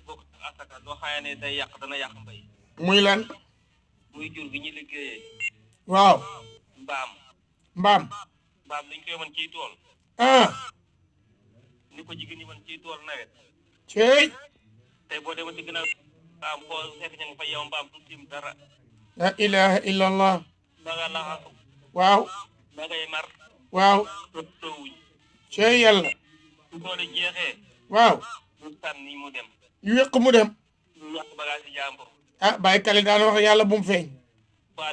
bokk asaka loo xam ne day yàq dana yàq mbay muy lan muy jur gi ñu liggéeyee waaw mbaam dañ koy mën ciy tool ni ko jigéen ñi mën ciy tool nawet cey tey boo demee ci ginnaaw mbaam boo fekk ña nga fa yow mbaam du dim dara la ilaha illallah ba nga laxasu waaw ba ngay mar waaw toowuñ cey yàlla su toole jeexee waaw ñu tànn mu dem yu wéq mu dem ñu yàq bagage yi jàmbur bàyyi kali daan wax yàlla bu mu feeñ waaw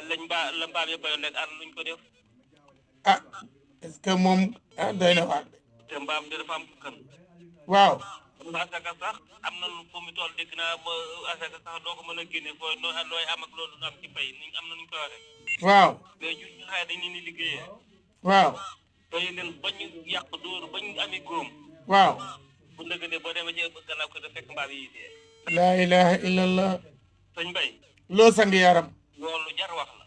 la mbaam ya bayoon rek ànd luñ ko def est-ce que moom doy na waar te mbaam de dafa am kan waaw asaka sax am na fu mu toll dégg naa ba asaka sax doo ko mën a génne fooy looy am ak loolu am ci pay ni am na nuñ ko waxee waaw mais jur ñu xaye dañ leen di liggéeyee waaw doy leen bañ yàq dóor bañ ami góom waaw bu ndëgg ne boo demee ci gannaaw ko da fekk mbaam yi dee laa ilaha illallah sëñ Mbay loo sang yaram loolu jar wax la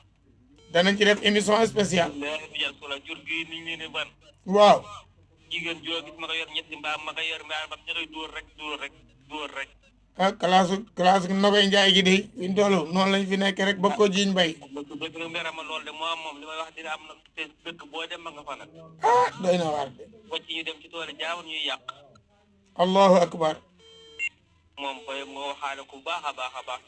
danañ ci def émission spéciale jar ko la jur gi niñ leen di ban waaw jigéen joo gis ma nga yor ñetti mbaam ma nga yor mbaam ña ngay dóor rek classe Nogay Ndiaye gi de fi ñu toll noonu lañ fi nekk rek ba ko jiiñ bay dëkk nag mbéra ma loolu de moo am moom li may wax dina am na te dëkk boo dem ma nga fa nag doy na waar de wacc ñu dem ci toole jaawar ñuy yàq allahu akbar moom boy moo waxaale ku baax a baax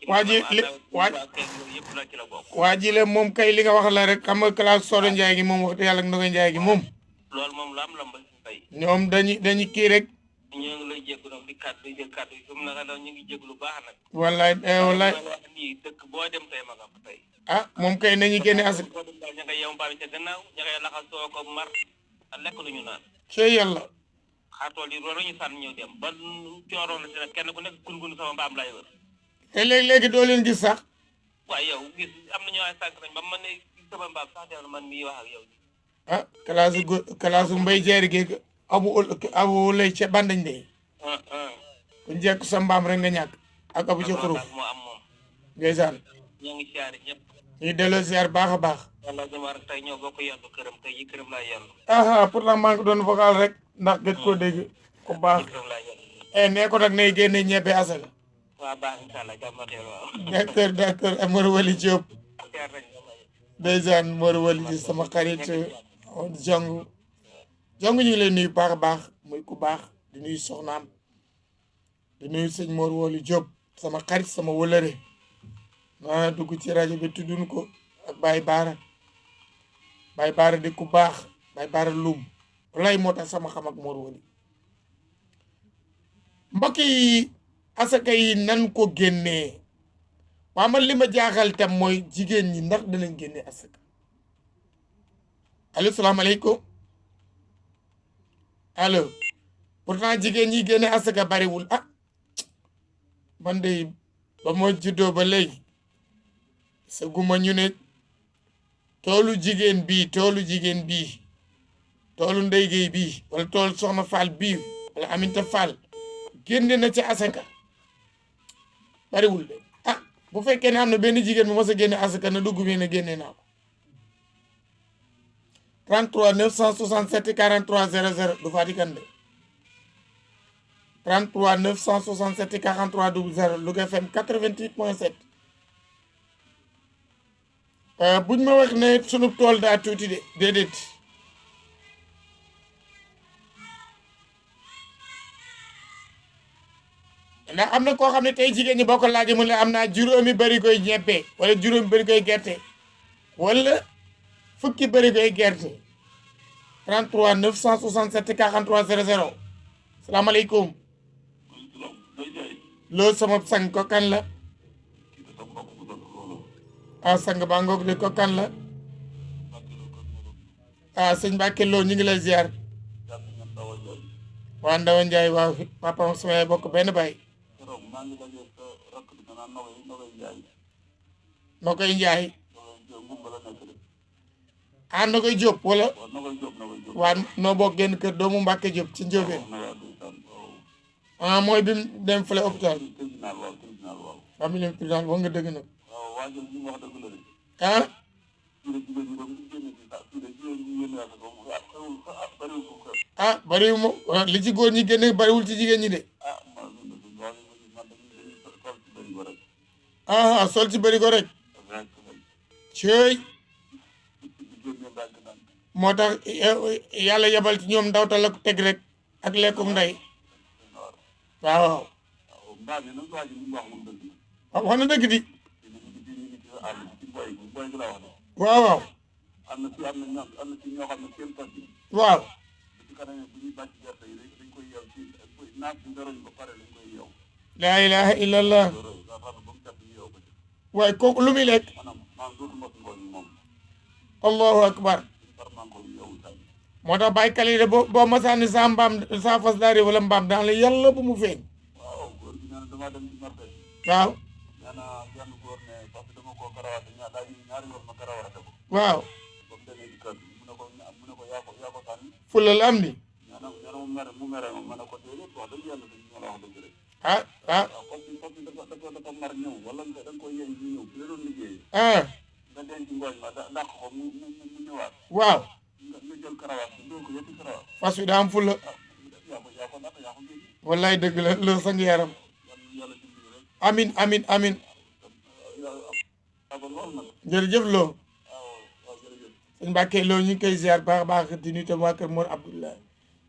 waa ji le moom kay li nga wax la rek xam nga classe Sodo Ndiaye gi moom wax dëgg yàlla ak Nogay Ndiaye gi moom loolu moom la am lamba tey ñoom dañu kii rek ñu ngi lay jéggu nag di kàddu yi fi mu naka daw ñu ngi jéglu baax nag wallaay nii dëkk boo dem tey ma nga fa tey moom kay nañu génne asaka boo dem daal ña ngay yow mbaam ca gannaaw ña ngay laxal soo ko mar a lekk lu ñu naan cey yàlla xaatool yi loolu ñu sànn ñëw dem ba cooroon la si nag kenn ku nekk gun sama mbaam lay wër te léegi-léegi doo leen gis sax waaye yow gis am na ñoo ay sànq nañ ba man ne sama mbaam sax dem na man mii wax ak yow classe mbay jeeri géeg abu lay ca bandañ de ku njekk sa mbaam rek nga ñàkk ak abu ci xuruf moo am moom ndeysaan ñoo ngi siyaare ñëpp ñuy delloo siyaar baax a baax walla dama rek tey ñoo bokk yendu këram tey yi këram laa yendu pourtant maa ngi doon vocal rek ndax gëj koo dégg ku baax nee ko nag nay génne ñebe asaka waa baax inshallah jàmm xeel waaw d'accord Amar Wali Diop ndeysaan Mor Wali di sama xarit jong ñu ngi lay nuyu baax a baax muy ku baax di nuyu soxnaam di nuyu sëñ Mor Wali Diop sama xarit sama wëlëre naa dugg ci rajo bi tuddun ko ak Baye Baara di ku baax Baye Baara Loum lay moo tax sama xam ak Mor Wali mbokk yi asaka yi nan ko génnee waa man li ma jaaxal tam mooy jigéen ñi ndax danañ génne asaka allo salaamaaleykum allo pourtant jigéen ñi génne asaka bariwul man de ba ma juddoo ba léegi sa guma ñu ne toolu jigéen bii toolu Ndey Géey bii wala toolu Soxna Fall bii wala Aminta Fall génne na ci asaka bariwul de bu fekkee ne am na benn jigéen bu mos a génne asaka na dugg bi ne génne naa ko 33 967 43 00 du Fatick de 33 967 43 00 Louga FM 88.7 buñ ma wax ne sunu tool daa tuuti de déedéet ndax am na koo xam ne tey jigéen ñi boo ko laajee mu ne am naa juróomi bëri koy ñebbe wala juróomi bëri koy gerte wala fukki bëri koy gerte 33 967 43 00 salaamaaleykum loolu sama sang ko kan la sang baa ngoog de ko kan la sëñ Mbacke Lo ñu ngi lay ziar waa Ndawa Ndiaye waaw papa sama yaay bokk benn baay noo koy Ndiaye ah na koy Jóob wala waaw na koy jóg waa noo bokk génn kër doomu Mbàkke Jóob ci Njóobeen ah mooy bi mu dem fële hôpital tribunal waaw waa mi leen tribunal wax nga dëgg nag waaw waa jël li mu wax dëgg la de ah fii de jigéen ñi doom ñu génne ci sax fii de jigéen ñi génne ak ko xewul bariwul ko xew ah bariwul moom li ci góor ñi génne bariwul ci jigéen ñi de man dañuy sol ci bëri ko rek ah sol ci bëri ko rek cëy moo tax yàlla yebal ci ñoom ndawtal ak teg rek ak lekkum ndey waaw mbaa mi nag waa ji li mu wax moom dëgg waaw wax na dëgg di ñu ngi ci àll ci boy gi la wax de waaw waaw am na ci ñoo xam ne seen tas yi waaw bu ci kanamee bu ñuy bàcc gerte yi dañ koy yeew ci naaf bi ndoroñ ba pare lañ koy yeew laa ilaha illallah ba mu set ñu yeew ko ci waaye kooku lu muy lekk maanaam dootu mos ngooñ moom allahu akbar moo tax bàyyi kali de boo masaani sa mbaam sa fas daari wala mbaam daan la yàlla bu mu feeñ waaw góor gi nee na damaa dem ci marché waaw nee na benn góor ne parce que dama koo karawaate ñaari yoon ma karawaate ko waaw ba mu demee ci kër gi mu ne ko yaa ko sànni fula la am ni nee na mu mere ma ne ko déedéet wax dëgg yàlla dañu ma la wax dëgg rek ah waaw comme dafa mar ñëw wala da nga koy yéen ñu ñëw fi la doon liggéey nga denc ngooñ ma dàq ko mu ñëwaat waaw nga jël karawaat bi doo ko yëtti karawaat fas wi daa am fula yaa ko génn wallaay dëgg la loolu sang yaram yàlla dimbali rek amin amin amin jërëjëf loo sëñ Mbàkke loolu ñu ngi koy ziar baax a baax di nuyu tam waa kër Mor Abdoulaye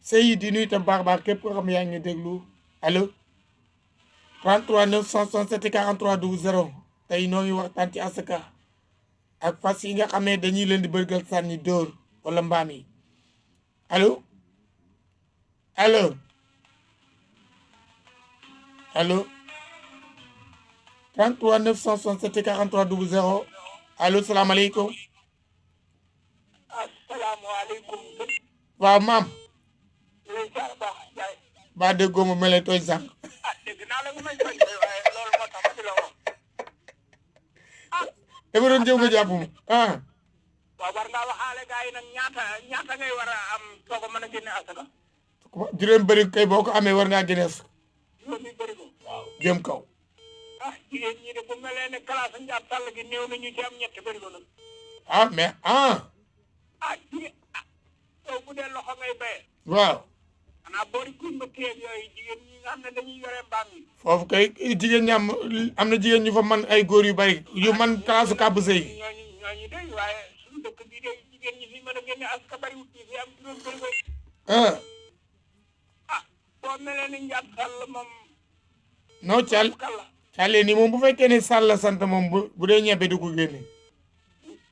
sëy di nuyu tam baax a baax képp koo xam yaa ngi déglu allo 33 967 43 00 tey noo ngi waxtaan ci asaka ak fas yi nga xam ne dañuy leen di bërgal sànni dóor wala mbaam yi allo allo allo 33 967 43 00 allo salaamaaleykum asalaamaaleykum. waaw maam. léegi saa baax Ndiaye. ba déggoo ma mel ne tooy sax. dégg naa la may tooy waaye loolu moo tax ci la woon. dama doon jëw nga jàpp ma waaw war ngaa waxaale gars yi nag ñaata ngay war a am soo ko mën a génne asaka. juróom bëri kay boo ko amee war ngaa génne juróom yi bëri ko. waaw jëm kaw. jigéen ñi de bu melee ne classe njaat sàll gi néew na ñu ci am ñett bëri ko nag. mais jigéen yow bu dee loxo ngay béyee. waaw. xanaa boori kuy mbëkkeeg yooyu jigéen ñi nga xam ne dañuy yore mbaam yi. foofu kay jigéen ñi am na jigéen ñu fa man ay góor yu bari yu man classe kàbb sëy. ñooñu de waaye suñu dëkk bii de jigéen ñi fi mën a génne asaka bariwul fii fi am juróom bëri ko. boo melee ni njaat sàll moom. non càllee ni moom bu fekkee ne sàll sant moom bu dee ñebe du ko génne.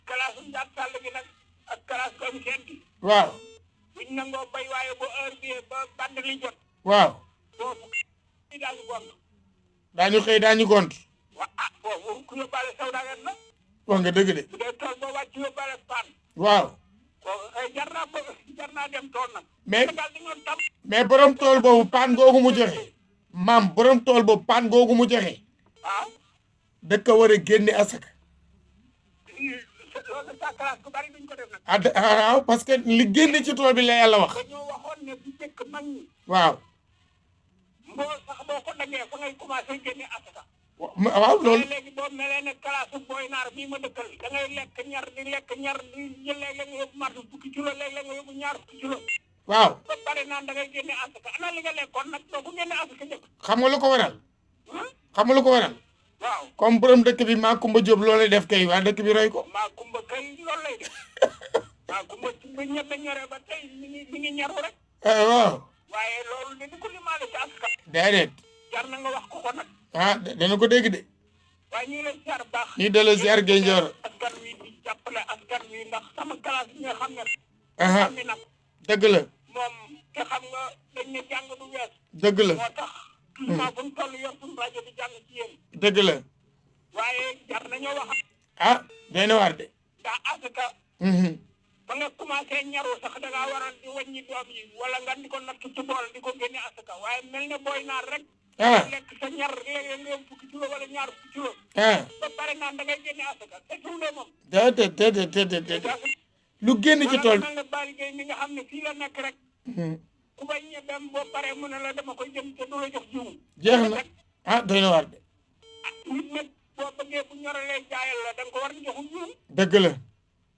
classe njaat sàll gi nag ak classe comme seen gi. waaw. buñ nangoo bay waaye ba heure bii ba bànd li jot. waaw. foofu kii daañu gont. daañu xëy daañu gont. foofu ku yóbbaale saw dagan na. wax nga dëgg de. bu dee tool boo wàcc yóbbaale paan. waaw. kooku kay jar naa dem tool nag. mais borom tool boobu paan googu mu joxe. maam borom tool boobu paan googu mu joxe. waaw. dëkk war a génne asaka. loolu sa classe ku bari duñ ko def nag. waaw parce que li génne ci tool bi la yàlla wax. dañoo waxoon ne bu njëkk mag ñi. waaw. mboo sax boo ko daggee fa ngay commencé génne asaka. waaw loolu. léegi boo melee ne classe booy naar bii ma dëkkal da ngay lekk ñar di léeg-léeg nga yóbbu marché fukki kilo léeg-léeg nga yóbbu ñaar fukki kilo. waaw. ba pare naan da ngay génne asaka ana li nga lekkoon nag doo ko génne asaka njëkk. xam nga lu ko waral. xam nga lu ko waral. waaw comme borom dëkk bi maa Kumba Jóob loolu lay def kay waa dëkk bi roy ko. maa Kumba kay loolu lay def maa Kumba ci ba ñebe ñoree ba tey mi ngi ñaru rek. waaw. waaye loolu de du ko limaale ci asaka. déedéet. jar na nga wax ko nag. dana ko dégg de. waaye ñu ngi leen ziar baax. ñu delloo ziar Guèye Ndior. askan wi di jàppale askan wi ndax sama classe bi nga xam ne. aha xam ni nag dëgg la. moom te xam nga dañ ne jàng du wees. dëgg la. moo tax. toujours fu mu toll yor suñu rajo di jàng ci yéen. dëgg la. waaye jar nañoo wax. day na waar de. ndax asaka. ba nga commencé ñaru sax da ngaa waral di wàññi doom yi wala nga di ko natt ci bool di ko génne asaka waaye mel ne booy naar rek. lekk sa ñar léeg-léeg nga yóbbu fukki kilo wala ñaar fukki kilo. ba pare naan da ngay génne asaka te tuulee moom. déedéet. lu génn ci tool mel ne Bari Gueye mi nga xam ne fii la nekk rek ku bañ ñebeem boo paree mu ne la dama koy jëm te du la jox jiwu jeex na ah doy na waar de nit nag boo bëggee bu ñoralee jaayal la da nga ko war a joxum jiwu dëgg la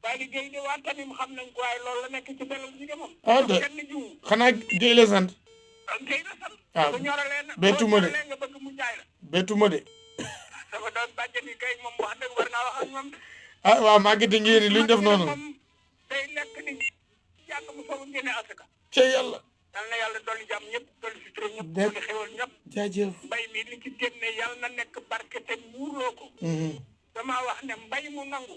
Bari Gueye de waa Tanim xam nañ ko waaye loolu la nekk ci belal bi de moom ah de kenn jiwu xanaa Gueye la sant Gueye la sant waaw bu ñoralee na bettuma de nga bëgg mu jaay la bettuma de sama doon bàjjani kay moom wax dëgg war naa wax ak moom ah waaw maa ngi di ngeen luñ def noonu day lekk ni yàgg mu soog a génne asaka ci yàlla yal na yàlla dolli jàmm ñëpp dolli sutura ñëpp Def- dolli xewal ñëpp jaajëf mbay mi li ci génne yàlla na nekk barke te muurloo ko dama wax ne mbay mu nangu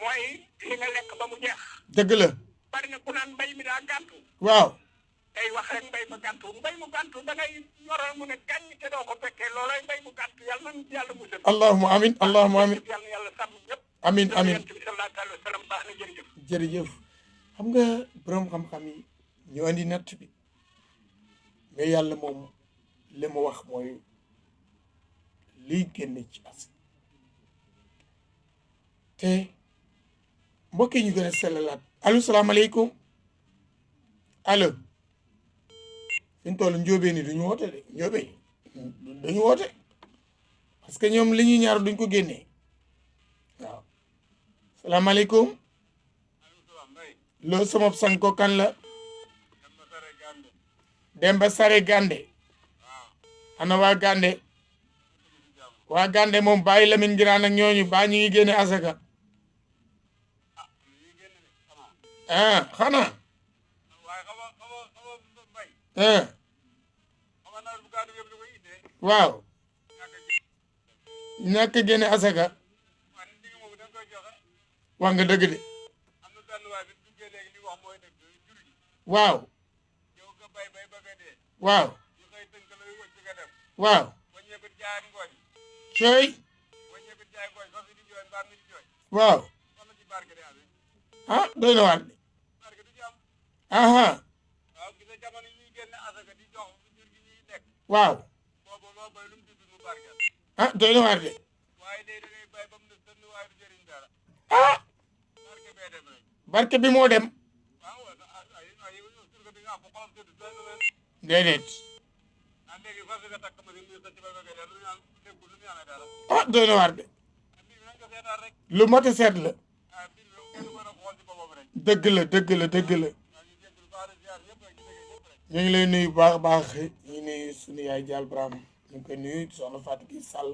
mooy li nga lekk ba mu jeex dëgg la bari na ku naan mbay mi daa gàntu waaw day wax rek mbay mu gàntu da ngay ñoral mu ne gàññ te doo ko fekkee looloy mbay mu gàntu yàlla nañu ci yàlla musal allahumma amin allahumma amin yàlla na yàlla sàmm ñëpp amin amin yonent bi sallallahu alayhi wa sallam baax na jërëjëf jërëjëf xam nga borom xam-xam yi ñu andi natt bi mais yàlla moom li mu wax mooy liy génn ci as te mbokk yi ñu gën a sellalaat allo salaamaaleykum allo fi ñu toll njóobee ni duñu woote de njóobee duñu woote parce que ñoom li ñuy ñaar duñ ko génnee waaw salaamaaleykum loolu sama sang ko kan la Demba Sare Gande ana waa Gande moom bàyyi Lamine Ngiraan ak ñooñu baa ñu ngi génne asaka ah xanaa ah waaw ñàkk génne asaka wax nga dëgg de waaw waaw waaw cooy waaw ah doy na waar de aha waaw ah doy na waar de ah barke bi moo dem déedéet ah doy na waar de lu mot a seet la dëgg la dëgg la dëgg la ñu ngi lay nuyu baax baax ñu ngi nuyu suñu yaay Dial Braham ñu ngi koy nuyu soxna Fatou Gueye Sall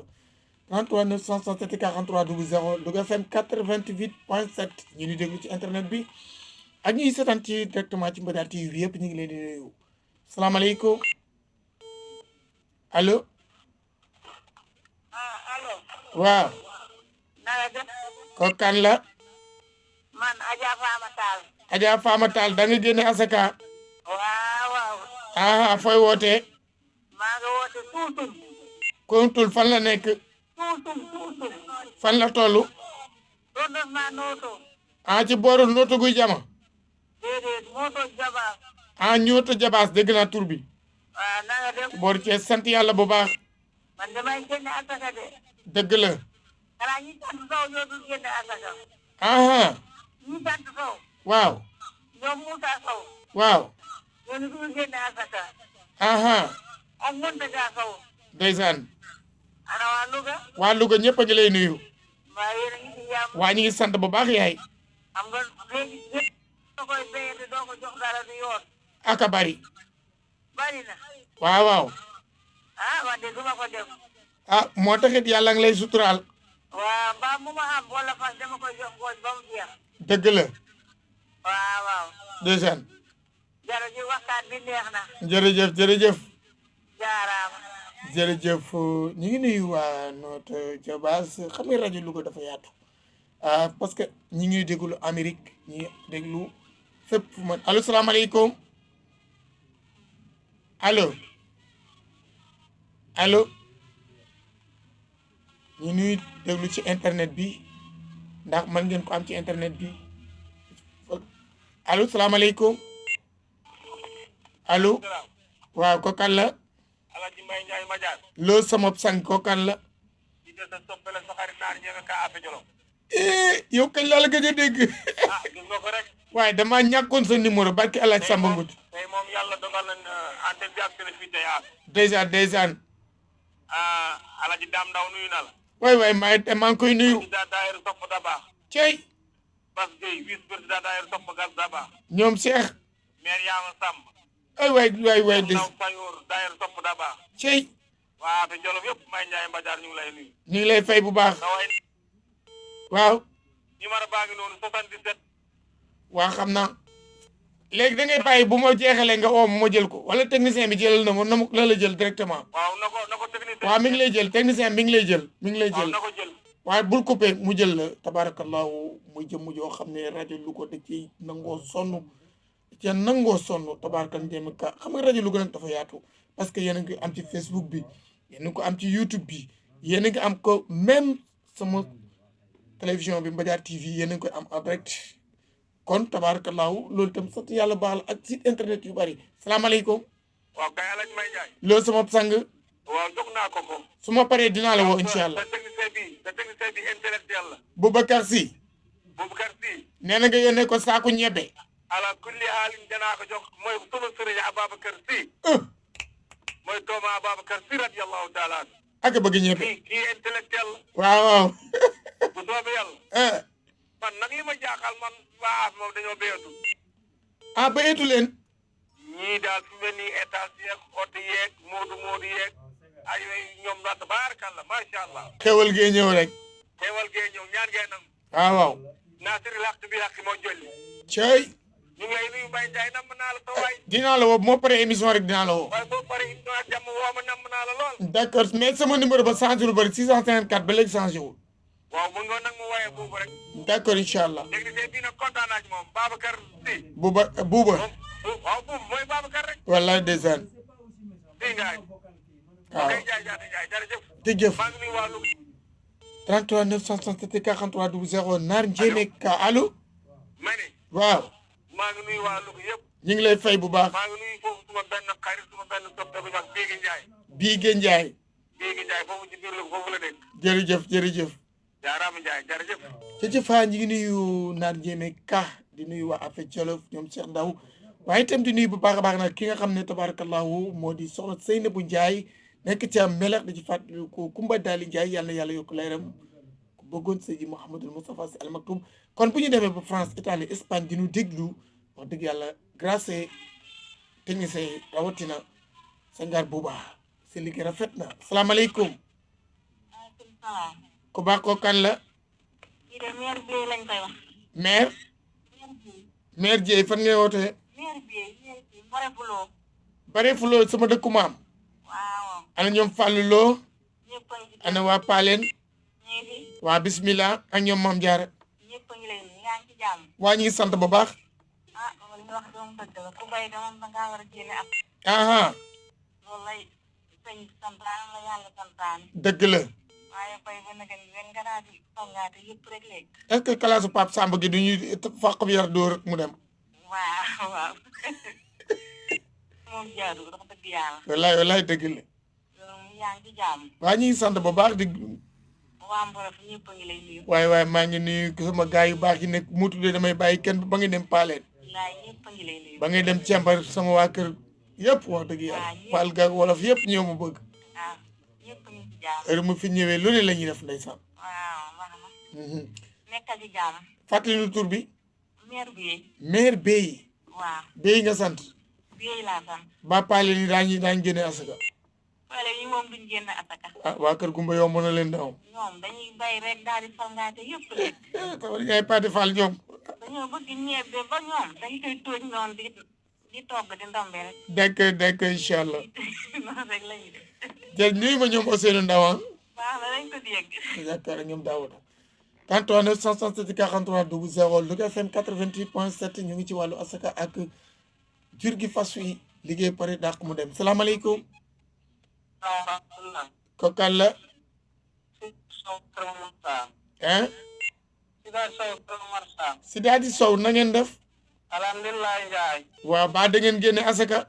33 967 43 00 Louga FM 88.7 ñu ngi déglu ci internet bi ak ñuy seetaan ci directement ci Mbadiar TV yëpp ñu ngi leen di nuyu salaamaaleykum allo allo waaw nanga def ko kan la man Adja Fama Tall Adja Fama Tall da nga génne asaka waaw ah fooy wootee maa nga woote tuutul kontul fan la nekk tuutul fan la tollu doon naa nooto ah ci booru nooto guy jama déedéet mooto jabaar ah ñooto jabaas dégg naa tur bi waaw nanga def boor cee sant yàlla bu baax man damay génne asaka de dëgg la xanaa ñi sant Sow ñoo dul génne asaka aha ñi sant Sow waaw ñoom Moussa Sow waaw ñoo dul génne asaka aha ak Mountaga Sow ndeysaan ana waa Louga waa Louga ñëpp a ngi lay nuyu mbaa yéen a ngi ci jàmm waa ñu ngi sant bu baax yaay xam nga léegi yëpp doo koy béyee te doo ko jox dara du yoon aka bari bari na waaw waaw ah man de duma ko def ah moo taxit yàlla ngi lay suturaal waaw mbaa mu ma am wala fas dama koy jox ngooj ba mu jeex dëgg la waaw ndeysaan jërëjëf waxtaan bi neex na jërëjëf jërëjëf jaaraama jërëjëf ñu ngi nuyu waa notre Jobaas xam nga rajo Louga dafa yaatu parce que ñi ngi déglu Amérique ñi déglu fépp fu man allo salaamaaleykum allo allo ñu nuy déglu ci internet bi ndax mën ngeen ko am ci internet bi allo salaamaaleykum allo waaw ko kan la Alaaji Mbay Ndiaye Mbadiar loo sama sang ko kan la di des sa soppele sa xarit naar ñënga ka afe jolo yow kañ laa la gëj a dégg gis nga ko rek waaye dama ñàkkoon sa numéro barki alaaj Samba Mbouti tey moom yàlla dogal na antenne bi ak télé fii tey ndeysaan Alaji Daam Ndaw nuyu na la waay maa ngi koy nuyu président daayira sopp da baax cey Bas Gueye vice président daayira sopp gas da baax ñoom Cheikh maire Yaama Samb ay waay des Ndaw Fayoor daayira sopp da baax cey waa te Jolof yëpp may Ndiaye Mbadiar ñu ngi lay nuyu ñu ngi lay fay bu baax sa way waaw numéro baa ngi noonu 77 waa xam naa léegi da ngay bàyyi bu ma jeexalee nga oo ma jël ko wala technicien bi jëlal na ma na la jël directement waaw na ko technicien waaw mi ngi lay jël technicien bi mi ngi lay jël waaw na ko jël waaye bul coupé mu jël la tabarakallahu muy jëmm joo xam ne rajo lu ko da ci nangoo sonn tabarakal njéem ka xam nga rajo lu ko nag dafa yaatu parce que yéen a ngi am ci Facebook bi yéen a ngi ko am ci YouTube bi yéen a ngi am ko même sama télévision bi Mbadiar TV yéen a ngi koy am en direct kon tabarakallahu loolu itam sant yàlla baax la ak site internet yu bari salaamaaleykum waaw kay Alaji May Ndiaye loolu sama sang waaw jox naa ko su ma paree dinaa la woo incha allah sa technicien bi intellectuel la Boubacar Sy nee na nga yónnee ko saaku ñebe ala kulli haalin danaa ko jox mooy sama sëriñ Ababacar Sy mooy doomu Ababacar Sy radiyallahu taala ak bëgg ñebe kii intellectuel la waaw bu soobee yàlla man nag li ma jaaxal man waa af moom dañoo béyatu béyatu leen ñii daal fi mel nii étage yeeg oto yeeg moodu yeeg ay ñoom daal tabaarakalla macha allah xewal gee ñëw rek ñaan gee nangu waaw naasiri làq bi làq moo jolli cey ñu ngi lay nuyu Mbaye Ndiaye namm naa la sa waay dinaa la woo moo paree émission rek dinaa la woo waaye boo paree émission ak jàmm woo ma namm naa la lool d'accord mais sama numéro ba changé lu bëri 654 ba léegi changé wul waaw mu ngoon nag mu wooyee buubu rek d'accord incha allah technicien bii nag kontaan naa ci moom Babacar Sy buuba waaw buubu mooy Babacar rek wallaay ndeysaan Sy Ndiaye waaw kay Ndiaye jërëjëf jërëjëf maa ngi nuyu waa Louga 33 967 43 00 naar njéeme ka allo ma ne waaw maa ngi nuyu waa Louga yëpp ñu ngi lay fay bu baax maa ngi nuyu foofu suma benn xarit suma benn soppe bu ñuy wax Biige Ndiaye foofu ci biir Louga foofu la nekk jërëjëf jaaraama Ndiaye jërëjëf jëjëfaa ñi ngi nuyu naar njéeme ka di nuyu waa Affe Jolof ñoom Cheikh Ndaw waaye itam di nuyu bu baax a baax nag ki nga xam ne tabarakallahu moo di soxna Seynabou Ndiaye nekk ca melax di ci fàttali ko Kumba Daali Ndiaye yàlla na yàlla yokk leeram ku bëggoon Seydi Mouhamadul Moustapha Sy Al Maktoum kon bu ñu demee ba France Italie Espagne di ñu déglu wax dëgg yàlla grâce technicien yi rawatina Senghar Bouba seen liggéey rafet na salaamaaleykum ku baax ko kan la maire bi lañ koy wax maire Dieye fan ngay wootee maire bi Barefuloo Barefuloo sama dëkku maam waaw ana ñoom Fallou Lo ñëpp a ngi ana waa Paleen fi waa bismillah ak ñoom Maam Jaara ñëpp a ngi lay nuyu yaa ngi ci jàmm waa ñu ngi sant bu baax li nga wax doom dëgg la ku bay doom da ngaa war a génne ak aha loolu lay sëñ santaan la yàlla santaan dëgg la waaye bay ba nag wen nga daal di songaate yëpp rek léegi est-ce que classe Pape Samba gi duñuy fàq bi yar dóor mu dem waaw moom jaadu dafa dëgg yàlla wallaay dëgg la loolu yaa ngi ci jàmm waa ñu ngi sant bu baax di waa Mborof ñëpp a ngi lay nuyu waaye maa ngi nuyu sama gars yu baax yi nekk mu tuddee damay bàyyi kenn ba ngay dem Paleen laay ñëpp a ngi lay nuyu ba ngay dem Cembar sama waa kër yëpp wax dëgg yàlla Paal ga wolof yëpp ñëw ma bëgg waaw ñëpp a ngi ci jàmm heure mu fi ñëwee lu ne la ñuy def ndeysaan waaw wax na nekkal ci jàmm fàttali nu tur bi maire bi Bey waaw Bey nga sant Bey laa sant ba Paleen yi daañu génne asaka wala yi moom duñ génn asaka waa kër Gumba yomb na leen daw ñoom dañuy bay rek daal di songaate yëpp lekk tawar ngay Pati Fall ñoom dañoo bëgg ñebe ba ñoom dañu koy tóoj noonu di togg di ndombe rek d'accord incha allah noonu rek la ñuy def jël nuyu ma ñoom Ousseynou Ndaw baax na dañ ko dégg yaakaar ñoom Daouda 33 967 43 00 Louga FM 88.7 ñu ngi ci wàllu asaka ak jur gi fas yi liggéey pare dàq mu dem salaamaaleykum kokal la hein Sidaati Sow na ngeen def alhamdulilah Ndiaye waaw ba da ngeen génne asaka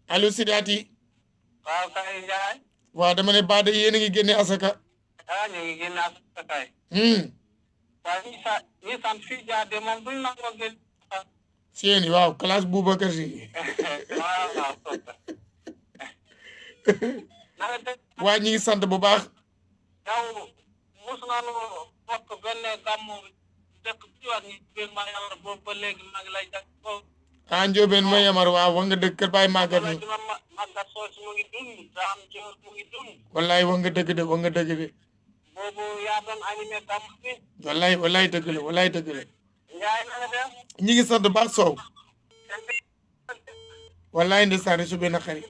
allo Sidaati waaw kay Ndiaye waaw dama ne ba da yéen a ngi génne asaka ñu ngi génne asaka kay ñi sant fii jaade moom duñ nangoo gën seeni waaw classe Boubacar si waa ñi ngi sant bu baax yow mos nañu bokk benn gàmmu dëkk bi wax ni biir ma yàlla boobu ba léegi maa ngi lay def Njóobeen ma yamar waaw wax nga dëgg kër Baay Màggat mi Màggat Soos mu ngi dund daam Joor mu ngi dund wallaay wax nga dëgg de wax nga dëgg de boobu yaa doon animé gàmmu bi wallaay dëgg la wallaay dëgg la Ndiaye na nga def ñi ngi sant baax Sow wallaay ndeysaan su benn xarit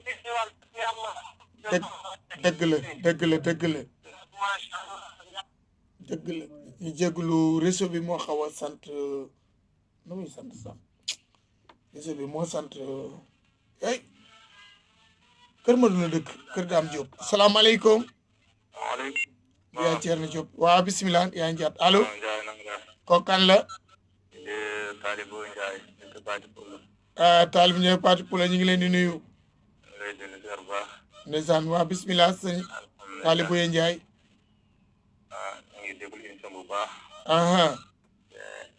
dëgg la dëgg la dëgg la dëgg la ñu jégalu réseau bi moo xaw a sant nu muy sant sax réseau bi moo sant ay kër Maduna dëkk kër Daam Diop salaamaaleykum waaleykum yaa Thierno Diop waaw bisimilah yaa ngi jàpp allo kooku kan la Talibou Ndiaye dëkk Paati Pula Talib Ndiaye Paati Pula ñu ngi leen di nuyu lay dund bu baax ndeysaan waaw bisimilah sëñ Talibou Ndiaye ñu ngi déglu émission bu baax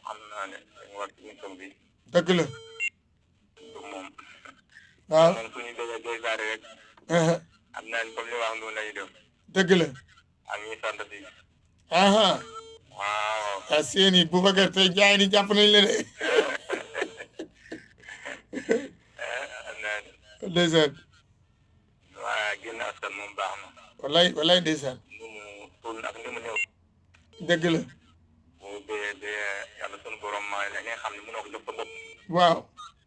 xam naa ne dañu war ci émission bi dëgg la du moom waaw man suñu béyee béy saare rek am naa ne comme li wax noonu lañuy def dëgg la ak ñi sant si waaw ah seeni Boubacar tey jaay ni jàpp nañ la de am naa ne ndeysaan waa génn askan moom baax na wallaay ndeysaan ni mu toll ak ni mu néew dëgg la boo béyee béyee yàlla sunu borom maa la nga xam ne mënoo ko jox sa bopp waaw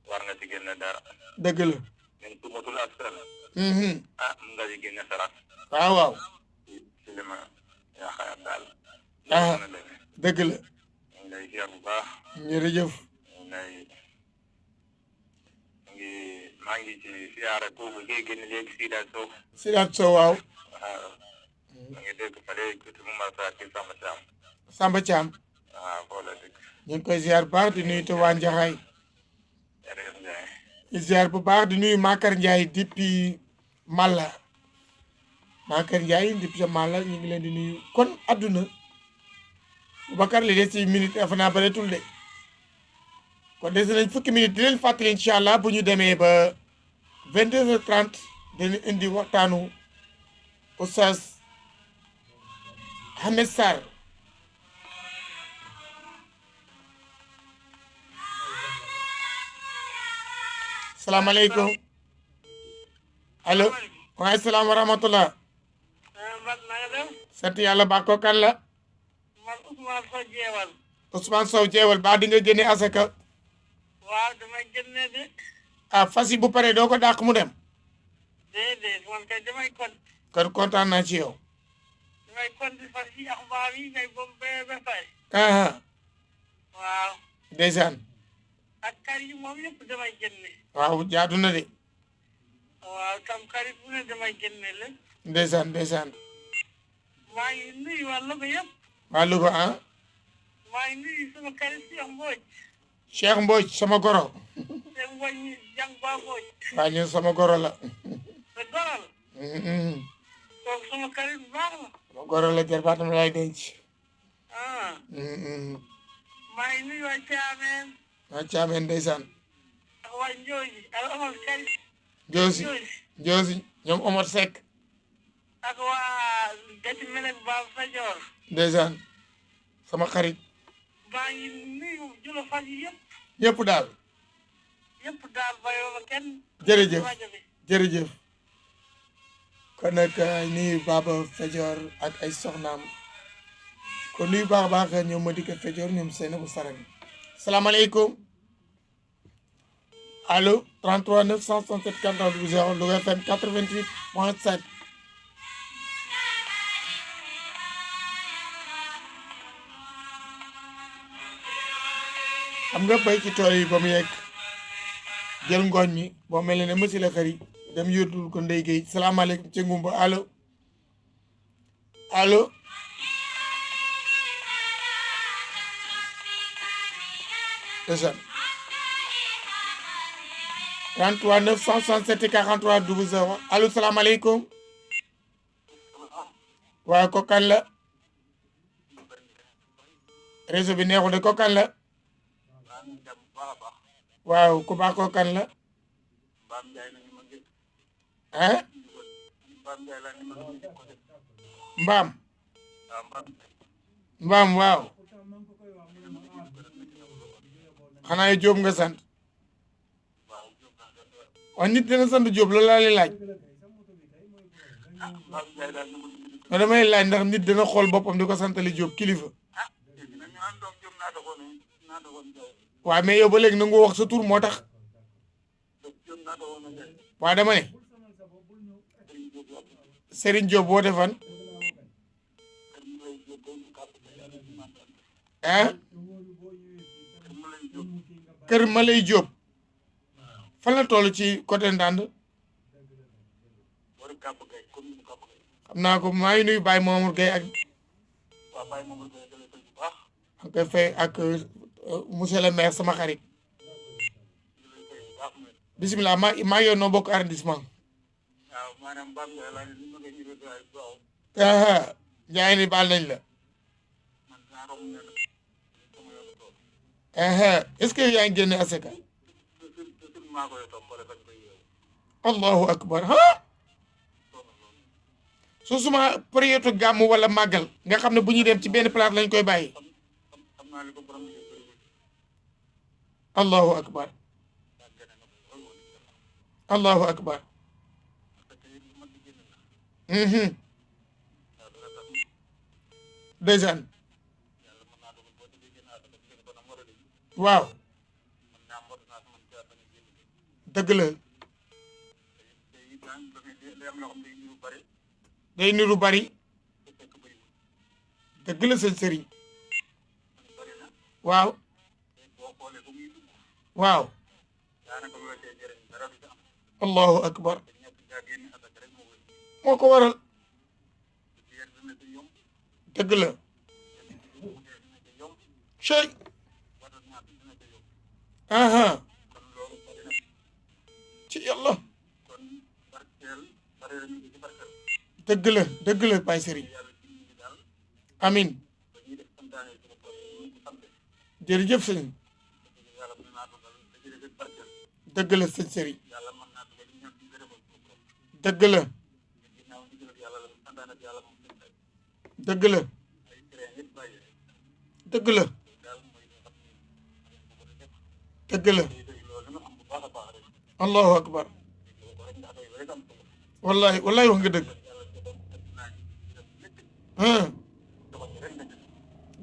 war nga ci génn dara dëgg la même su matul askan mun nga ci génn sarax waaw ci li ma yaakaar daal dëgg la ñu ngi lay ziar bu baax jërëjëf maa ngi ci siyaare kooku ngay génn léegi Sidaat Sow waaw ma ngi dégg fa léegi mu ma saa ci Samba Thiam waaw foo la dégg ñu ngi koy ziar bu baax di nuyu te waa Njaxaay jërëjëf Ndiaye di ziar bu baax di nuyu Makar Ndiaye depuis Malla Makar Ndiaye depuis Malla ñu ngi leen di nuyu kon adduna Boubacar li des ci minute dafa naa bëreetul de kon des nañ fukki minute di leen fàttali incha allah bu ñu demee ba 22h30 dañu indi waxtaanu oustaz Ahmed Sarr salaamaaleykum allo waaleykum salaam wa rahmatullah sant yàlla ba ko kan la Ousmane Sow jeewal ba di nga génne asaka waaw damay génne de ah fas yi bu paree doo ko dàq mu dem déedéet man kay damay kon kon kontaan naa ci yow damay kon di fas yi ak mbaam yi ngay bom ba pare waaw ndeysaan ak kar yi moom yëpp damay génne waaw jaadu na de waaw tam karit bu ne damay génne la ndeysaan maa ngi nuyu waa Louga yëpp waa Louga maa ngi nuyu sama karit Cheikh Mbodj sama goro Cheikh Mbodj jàng ba Mbodj waa ñun sama goro la sa goro la kooku sama karit bu baax la sama goro la jarbaatam lay denc maa ngi nuyu waa Thiamène waa Thiamène ndeysaan ak waa Njooji ak Omar Karit Joosi ñoom Omar Seck ak waa Gati Melek Ba Fajor ndeysaan sama xarit maa ngi nuyu julo fas yi ñëpp daal bayoo ma kenn jërëjëf kon nag nuyu Baba Fajor ak ay soxnaam kon nuyu baax ñoom ma dikk Fajor ñoom Seynabou Sarami salaamaaleykum allo 33 967 42 0 Louga FM 88.7 xam nga bay ci tool yi ba mu yegg jël ngooñ mi boo mel ne monsieur le xari dem yóotul ko Ndeye Gueye salaamaaleykum ci ngumba allo 33 967 43 00 allo salaamaaleykum waaw ko kan la réseau bi neexul de ko kan la maa ngi dem bu baax a baax. waaw ku baax ko kan la Mbaam Ndiaye nag ñu ma gis. ah Mbaam Ndiaye laa ni ma gis ko def. mbaam waaw Mbaam. mbaam waaw xanaa yow Jóob nga sant waaw Diop naa def waaw. waaw nit dina sant Jóob loolu laa lay laaj Mbaam Ndiaye daal ni ma gis. non damay laaj ndax nit dina xool boppam di ko santali Jóob kilifa léegi nag ñu àndoon Diop naa dogoon Ndiaye. waaw mais yow ba léegi nangu wax sa tur moo tax Diop naa dogoon Ndiaye. waaw dama ne Serigne Diop boo defan ah kër Malay Diop fan la toll ci côté Ndande xam naa ko maa ngi nuyu Baye Mamour Gueye ak koy fay ak monsieur le maire sama xarit bisimilah maa yow noo bokk arrondissement aa Ndiaye ni baal nañ la est-ce que yaa ngi génne assaka allahu akbar ha su suma période gàmm wala màggal nga xam ne bu ñuy dem ci benn place lañ koy bàyyi allahu akbar allahu akbar ndeysaan waaw dëgg la day niru bari dëgg la seen sëriñ waaw waaw allahu akbar moo ko waral dëgg la cey aha ci yàlla dëgg la Baye Serigne amin jërëjëf sëñ dëgg la sëñ Serigne dëgg la dëgg la dëgg la dëgg la allahu akbar wallahi wallahi wax nga dëgg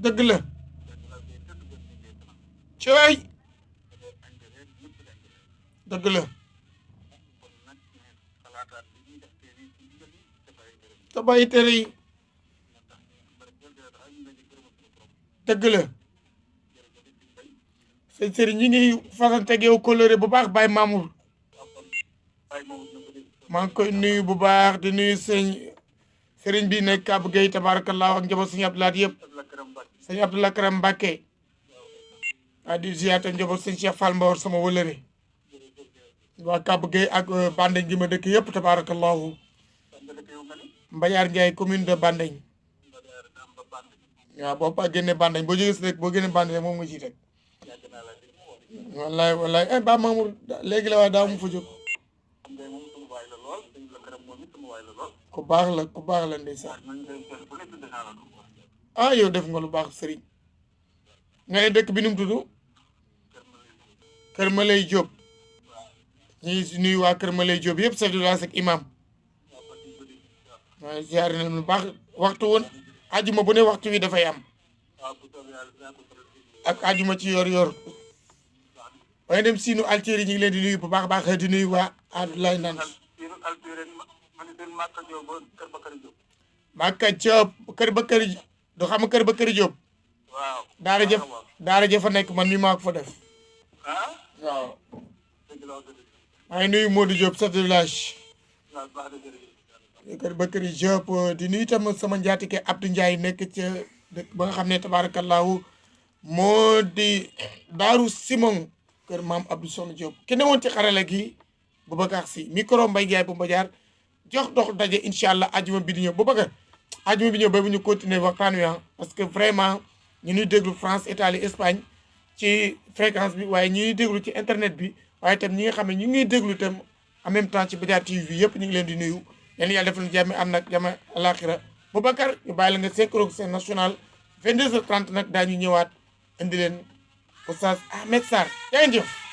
dëgg la cey dëgg la te bàyyi tere yi dëgg la sëñ Serigne ñi ngi fasanteeg yow coloré bu baax Baye Mamour maa ngi koy nuyu bu baax di nuyu Serigne bi nekk Kab Gueye tabarakallah ak njaboot sëñ Abdoulaye yëpp sëñ Abdoulaye Karam Mbacké a di ziyaata njaboot sëñ Cheikh Fall Mbawar sama wëlëre waa Kab Gueye ak Bandeñ gi ma dëkk yëpp tabarakallahu Mbadiar Ndiaye commune de Bandeñ waaw boo pa génne Bandeñ boo jógee si rek boo génne Bandeñ moom nga ciy teg wallaay wallaay Ba Mamour léegi la waaye daaw mu fa jóg ku baax la ndeysaan ah yow def nga lu baax Serigne nga ne dëkk bi nu mu tudd Kër Malay Diop ñu ngi nuyu waa Kër Malay Diop yëpp chef de village ak imam waaye ziar na lu baax waxtu woon ajuma bu ne waxtu wi dafay am ak ajuma ci yor waaye dem siinu Algérie ñu ngi leen di nuyu bu baax a baax di nuyu waa Abdoulaye Nane Maka Diop kër ba kër du xam kër ba kër Diop daara jëf fa nekk man mi maa ko fa def waaw maa ngi nuyu Modou Diop chef de village kër ba kër Diop di nuyu itam sama njaatige Abdou Ndiaye nekk ca dëkk ba nga xam ne tabarakallahu moo di Daaru Simon kër maam Abdou Sow Diop kenn woon ci xarala gi Boubacar Sy micro Mbaye Ndiaye bu Mbadiar jox dox daje incha allah ajuma bi di ñëw Boubacar ajuma bi ñëw ba bu ñu continuer waxtaan wi parce que vraiment ñu ñuy déglu France Italie Espagne ci fréquence bi waaye ñi ñuy déglu ci internet bi waaye itam ñi nga xam ne ñu ngi déglu itam en même temps ci Mbadiar TV yëpp ñu ngi leen di nuyu yéen yàlla defal jàmm am nag jàmm alaxira Boubacar ñu bàyyi la nga synchro seen national 22h30 nag daañu ñëwaat indi leen oustaz Ahmed Sarr yaa ngi jëf